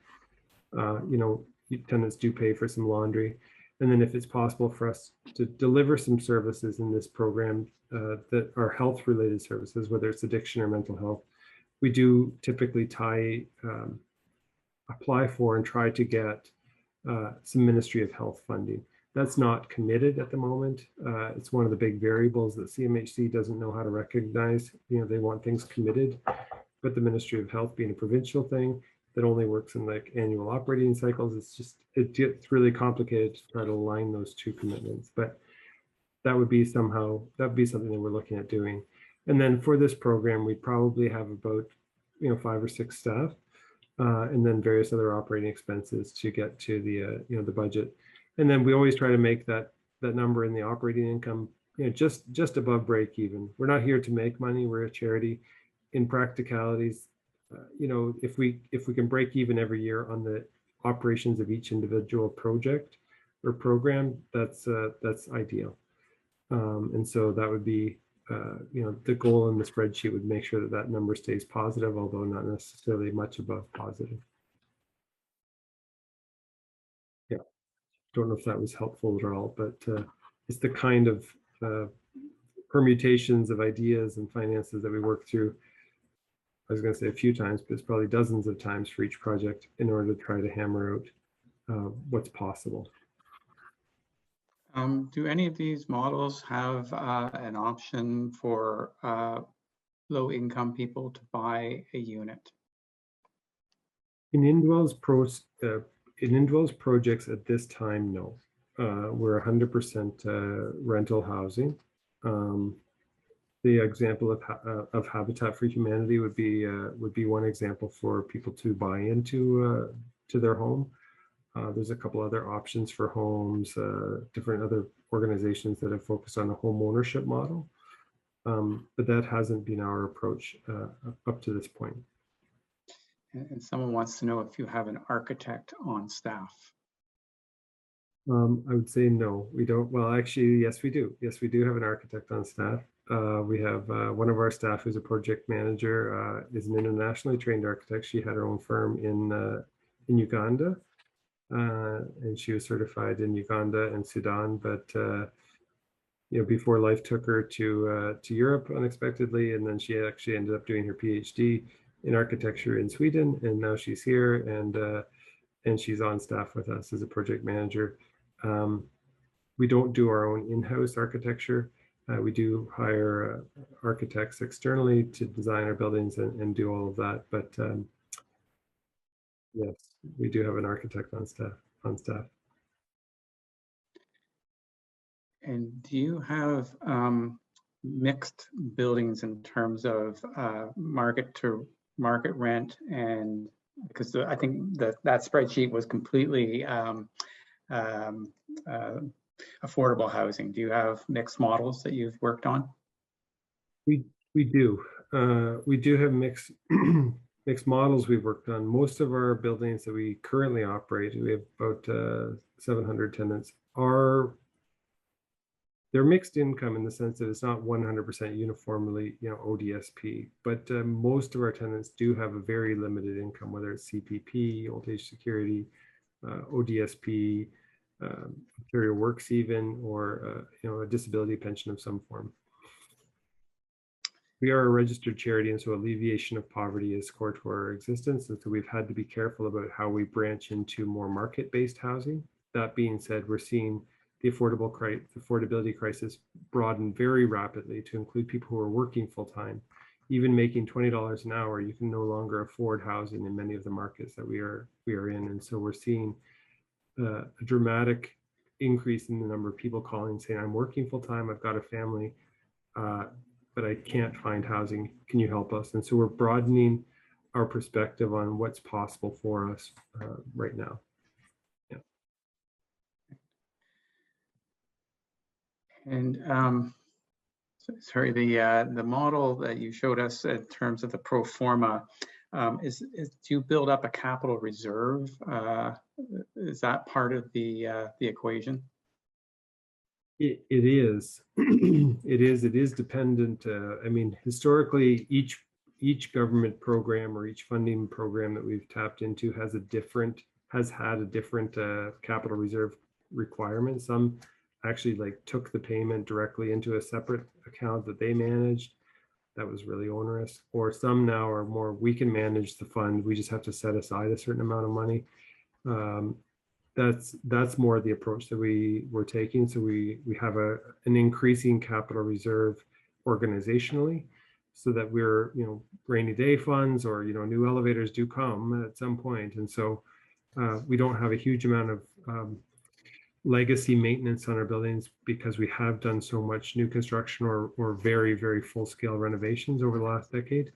Tenants do pay for some laundry. And then if it's possible for us to deliver some services in this program that are health-related services, whether it's addiction or mental health, we do typically apply for and try to get some Ministry of Health funding. That's not committed at the moment. It's one of the big variables that CMHC doesn't know how to recognize. They want things committed, but the Ministry of Health being a provincial thing that only works in like annual operating cycles, it gets really complicated to try to align those two commitments. But that would be something that we're looking at doing. And then for this program, we probably have about 5 or 6 staff. And then various other operating expenses to get to the the budget, and then we always try to make that number in the operating income just above break even. We're not here to make money. We're a charity. In practicalities, if we can break even every year on the operations of each individual project or program, that's ideal. And so that would be the goal in the spreadsheet would make sure that number stays positive, although not necessarily much above positive. Yeah, don't know if that was helpful at all, but it's the kind of permutations of ideas and finances that we work through. I was going to say a few times, but it's probably dozens of times for each project in order to try to hammer out what's possible. Do any of these models have an option for low-income people to buy a unit? In Indwell's projects at this time, no. We're 100% rental housing. The example of Habitat for Humanity would be one example for people to buy into to their home. There's a couple other options for homes, different other organizations that have focused on a home ownership model, but that hasn't been our approach up to this point. And someone wants to know if you have an architect on staff. I would say no, we don't. Well, actually, yes, we do. Yes, we do have an architect on staff. We have one of our staff who's a project manager, is an internationally trained architect. She had her own firm in Uganda. And she was certified in Uganda and Sudan, but before life took her to Europe unexpectedly, and then she actually ended up doing her PhD in architecture in Sweden, and now she's here, and she's on staff with us as a project manager. We don't do our own in-house architecture. We do hire architects externally to design our buildings and do all of that. But yes, we do have an architect on staff. And do you have mixed buildings in terms of market to market rent? And because I think that spreadsheet was completely affordable housing. Do you have mixed models that you've worked on? We do. We do have mixed models we've worked on. Most of our buildings that we currently operate, we have about 700 tenants, they're mixed income in the sense that it's not 100% uniformly, ODSP, but most of our tenants do have a very limited income, whether it's CPP, old age security, ODSP, Ontario Works even, or a disability pension of some form. We are a registered charity, and so alleviation of poverty is core to our existence. And so we've had to be careful about how we branch into more market-based housing. That being said, we're seeing the affordability crisis broaden very rapidly to include people who are working full-time. Even making $20 an hour, you can no longer afford housing in many of the markets that we are in. And so we're seeing a dramatic increase in the number of people calling saying, I'm working full-time, I've got a family, but I can't find housing. Can you help us? And so we're broadening our perspective on what's possible for us right now. Yeah. And sorry, the model that you showed us in terms of the pro forma, is do you build up a capital reserve? Is that part of the equation? It is. It is dependent. I mean, historically, each government program or each funding program that we've tapped into has had a different capital reserve requirement. Some actually took the payment directly into a separate account that they managed. That was really onerous. Or some now are more, we can manage the fund, we just have to set aside a certain amount of money. That's more the approach that we're taking. So we have an increasing capital reserve organizationally, so that we're, rainy day funds or, new elevators do come at some point. And so we don't have a huge amount of legacy maintenance on our buildings because we have done so much new construction or very, very full scale renovations over the last decade.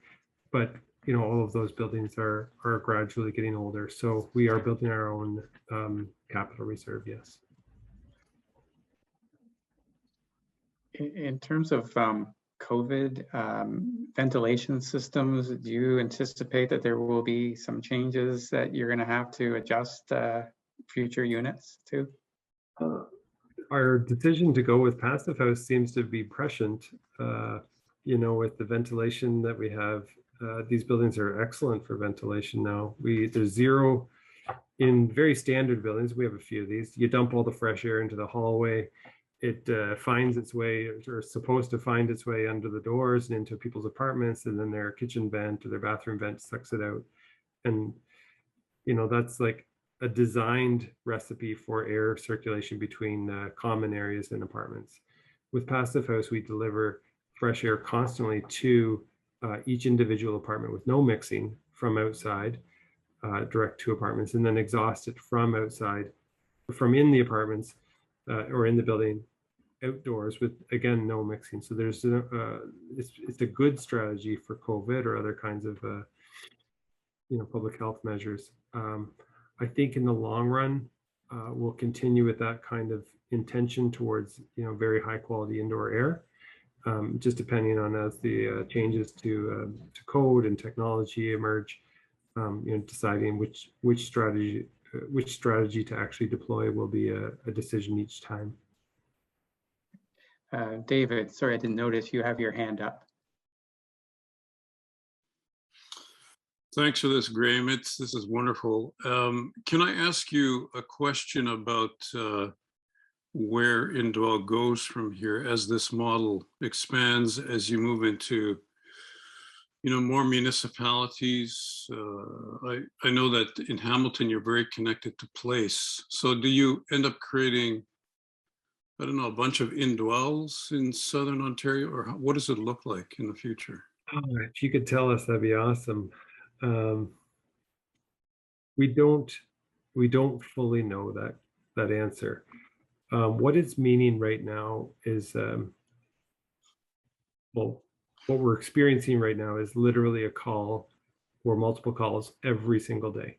But all of those buildings are gradually getting older. So we are building our own capital reserve, yes. In terms of COVID, ventilation systems, do you anticipate that there will be some changes that you're going to have to adjust future units to? Our decision to go with passive house seems to be prescient. With the ventilation that we have, these buildings are excellent for ventilation now. There's zero in very standard buildings. We have a few of these. You dump all the fresh air into the hallway. It finds its way, or is supposed to find its way under the doors and into people's apartments, and then their kitchen vent or their bathroom vent sucks it out. And that's like a designed recipe for air circulation between common areas and apartments. With passive house, we deliver fresh air constantly to each individual apartment with no mixing from outside, direct to apartments, and then exhaust it from outside, from in the apartments or in the building outdoors with, again, no mixing. So there's it's a good strategy for COVID or other kinds of public health measures. I think in the long run, we'll continue with that kind of intention towards very high quality indoor air. Just depending on as the changes to code and technology emerge, deciding which strategy to actually deploy will be a decision each time. David, sorry, I didn't notice you have your hand up. Thanks for this, Graham. This is wonderful. Can I ask you a question about where Indwell goes from here as this model expands, as you move into more municipalities. I know that in Hamilton, you're very connected to place. So do you end up creating, I don't know, a bunch of Indwells in Southern Ontario, or what does it look like in the future? Oh, if you could tell us, that'd be awesome. We don't fully know that answer. What it's meaning right now is, well, what we're experiencing right now is literally a call or multiple calls every single day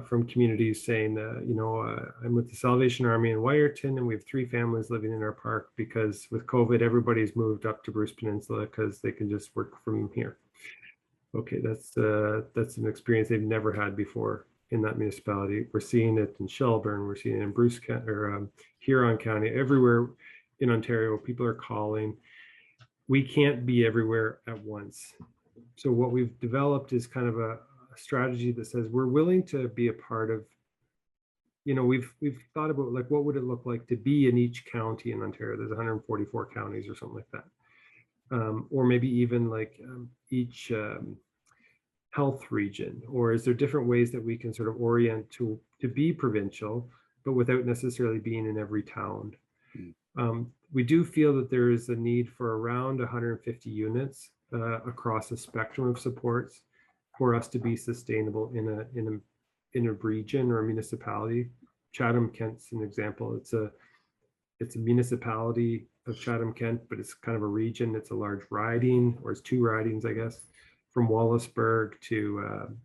from communities saying, I'm with the Salvation Army in Wyerton, and we have 3 families living in our park because with COVID, everybody's moved up to Bruce Peninsula because they can just work from here. Okay, that's an experience they've never had before in that municipality. We're seeing it in Shelburne, we're seeing it in Bruce County, or Huron County, everywhere in Ontario. People are calling. We can't be everywhere at once. So what we've developed is kind of a strategy that says we're willing to be a part of, we've thought about like, what would it look like to be in each county in Ontario? There's 144 counties or something like that. Or maybe even like each health region, or is there different ways that we can sort of orient to be provincial, but without necessarily being in every town? We do feel that there is a need for around 150 units across a spectrum of supports for us to be sustainable in a region or a municipality. Chatham-Kent's an example. It's a municipality of Chatham-Kent, but it's kind of a region. It's a large riding, or it's 2 ridings, I guess, from Wallaceburg to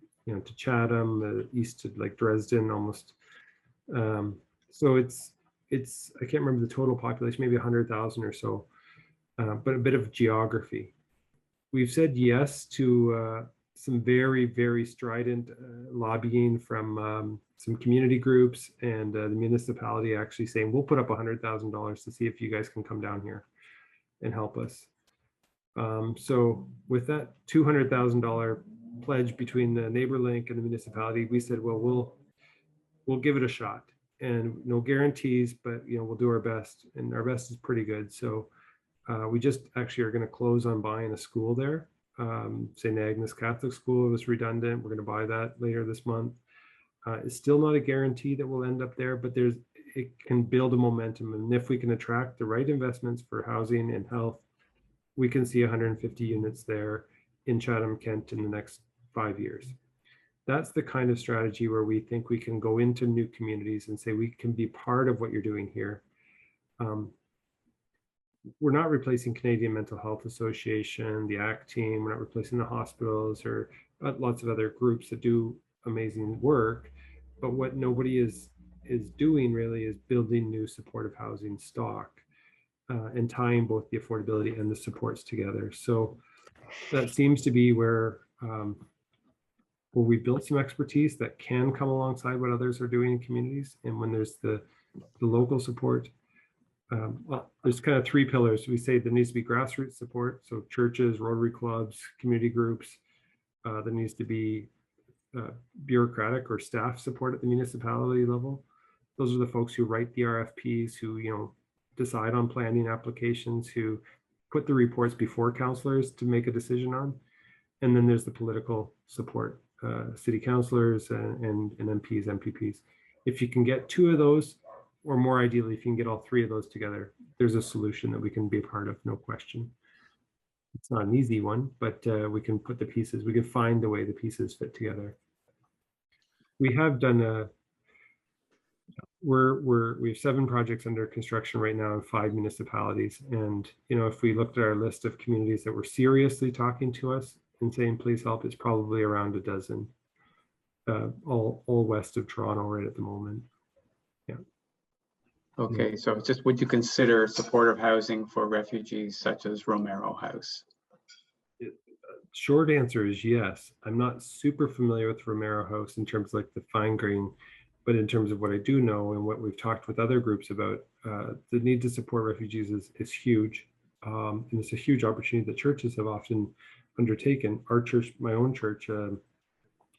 Chatham, east to like Dresden almost. So it's I can't remember the total population, maybe 100,000 or so, but a bit of geography. We've said yes to some very, very strident lobbying from some community groups, and the municipality actually saying, we'll put up $100,000 to see if you guys can come down here and help us. So with that $200,000 pledge between the NeighborLink and the municipality, we said, well, we'll give it a shot, and no guarantees, but we'll do our best, and our best is pretty good. So we just actually are going to close on buying a school there. St. Agnes Catholic School was redundant. We're going to buy that later this month. It's still not a guarantee that we'll end up there, but it can build a momentum. And if we can attract the right investments for housing and health, we can see 150 units there in Chatham-Kent in the next 5 years. That's the kind of strategy where we think we can go into new communities and say, we can be part of what you're doing here. We're not replacing Canadian Mental Health Association, the ACT team. We're not replacing the hospitals or lots of other groups that do amazing work. But what nobody is doing really is building new supportive housing stock and tying both the affordability and the supports together. So that seems to be where we built some expertise that can come alongside what others are doing in communities. And when there's the local support, well, there's kind of 3 pillars. We say there needs to be grassroots support, so churches, Rotary clubs, community groups. There needs to be bureaucratic or staff support at the municipality level. Those are the folks who write the RFPs, who decide on planning applications, who put the reports before councillors to make a decision on. And then there's the political support, city councillors and MPs, MPPs. If you can get 2 of those, or more ideally, if you can get all 3 of those together, there's a solution that we can be a part of, no question. It's not an easy one, but we can put the pieces, we can find the way the pieces fit together. We have done we have 7 projects under construction right now in 5 municipalities. And, if we looked at our list of communities that were seriously talking to us and saying, please help, it's probably around a dozen, all west of Toronto right at the moment. Yeah. Okay, so it's just, would you consider supportive housing for refugees such as Romero House? Short answer is yes. I'm not super familiar with Romero House in terms of like the fine grain, but in terms of what I do know and what we've talked with other groups about, the need to support refugees is huge. And it's a huge opportunity that churches have often undertaken. Our church, my own church,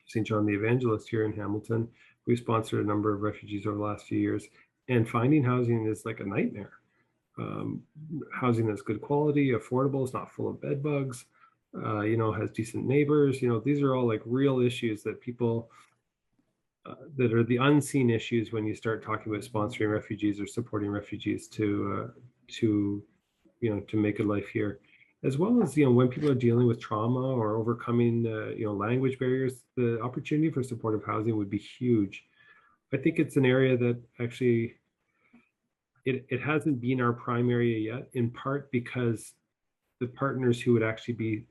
St. John the Evangelist here in Hamilton, we sponsored a number of refugees over the last few years, and finding housing is like a nightmare. Housing that's good quality, affordable, it's not full of bed bugs. has decent neighbors. These are all like real issues that people, that are the unseen issues when you start talking about sponsoring refugees or supporting refugees to make a life here. As well as, when people are dealing with trauma or overcoming, language barriers, the opportunity for supportive housing would be huge. I think it's an area that actually, it hasn't been our primary yet, in part because the partners who would actually be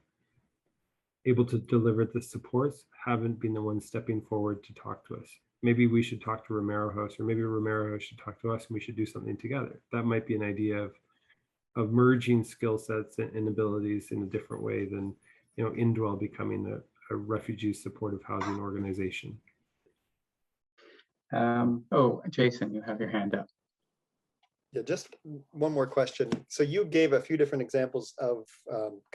able to deliver the supports haven't been the ones stepping forward to talk to us. Maybe we should talk to Romero House, or maybe Romero House should talk to us and we should do something together. That might be an idea of merging skill sets and abilities in a different way than, Indwell becoming a refugee supportive housing organization. Oh, Jason, you have your hand up. Yeah, just one more question. So you gave a few different examples of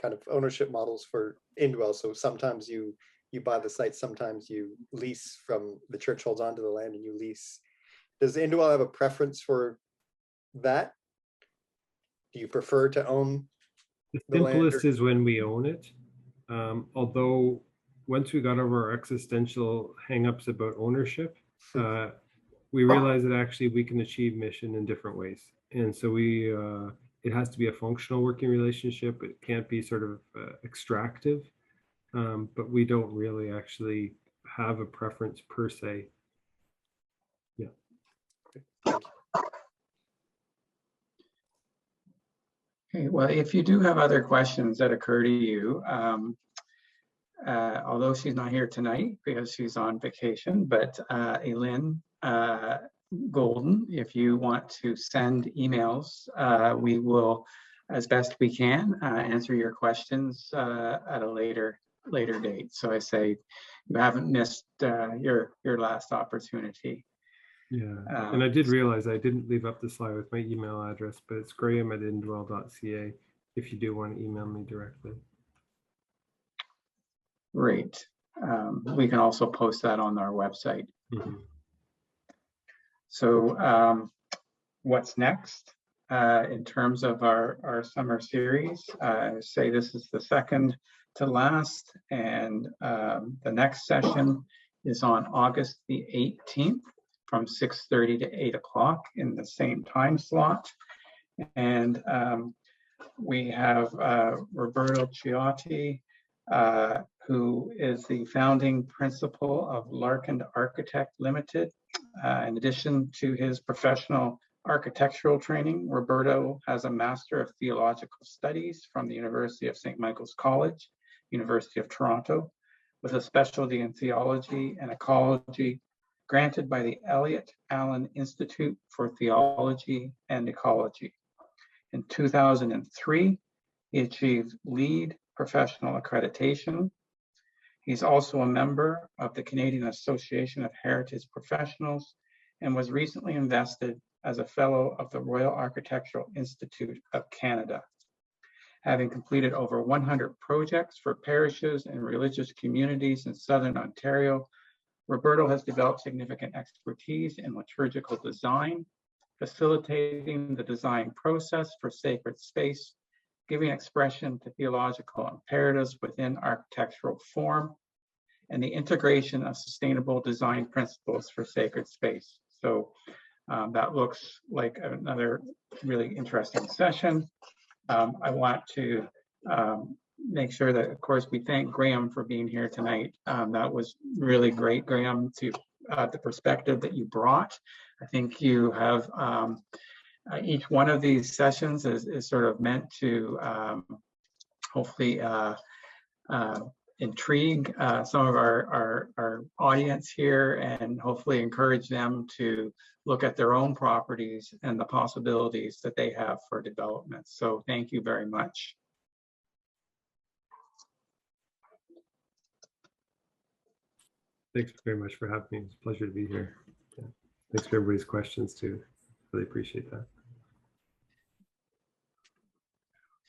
kind of ownership models for Indwell. So sometimes you buy the site, sometimes you lease from the church holds onto the land and you lease. Does Indwell have a preference for that? Do you prefer to own The the land? simplest is when we own it. Although once we got over our existential hangups about ownership, we realized that actually we can achieve mission in different ways. And so it has to be a functional working relationship. It can't be sort of extractive, but we don't really actually have a preference per se. Yeah. Thank you. Okay, well, if you do have other questions that occur to you, although she's not here tonight because she's on vacation, but Eileen Golden, if you want to send emails, we will, as best we can, answer your questions at a later date. So I say you haven't missed your last opportunity. Yeah, and I did realize I didn't leave up the slide with my email address, but it's graham@indwell.ca if you do want to email me directly. Great. We can also post that on our website. Mm-hmm. So what's next in terms of our summer series? Say this is the second to last, and the next session is on August the 18th from 6:30 to 8 o'clock in the same time slot. And we have Roberto Ciotti, who is the founding principal of Larkin Architect Limited. In addition to his professional architectural training, Roberto has a Master of Theological Studies from the University of St. Michael's College, University of Toronto, with a specialty in theology and ecology, granted by the Elliott Allen Institute for Theology and Ecology. In 2003, he achieved LEED professional accreditation. He's also a member of the Canadian Association of Heritage Professionals and was recently invested as a fellow of the Royal Architectural Institute of Canada. Having completed over 100 projects for parishes and religious communities in Southern Ontario, Roberto has developed significant expertise in liturgical design, facilitating the design process for sacred space, giving expression to theological imperatives within architectural form, and the integration of sustainable design principles for sacred space. So that looks like another really interesting session. I want to make sure that, of course, we thank Graham for being here tonight. That was really great, Graham, to the perspective that you brought. I think you have each one of these sessions is sort of meant to hopefully intrigue some of our audience here and hopefully encourage them to look at their own properties and the possibilities that they have for development. So thank you very much. Thanks very much for having me. It's a pleasure to be here. Yeah. Thanks for everybody's questions too. Really appreciate that.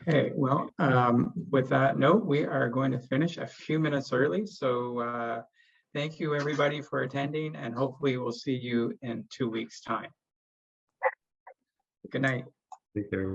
Okay, well, with that note, we are going to finish a few minutes early. So thank you everybody for attending, and hopefully we'll see you in 2 weeks' time. Good night. Take care, everyone.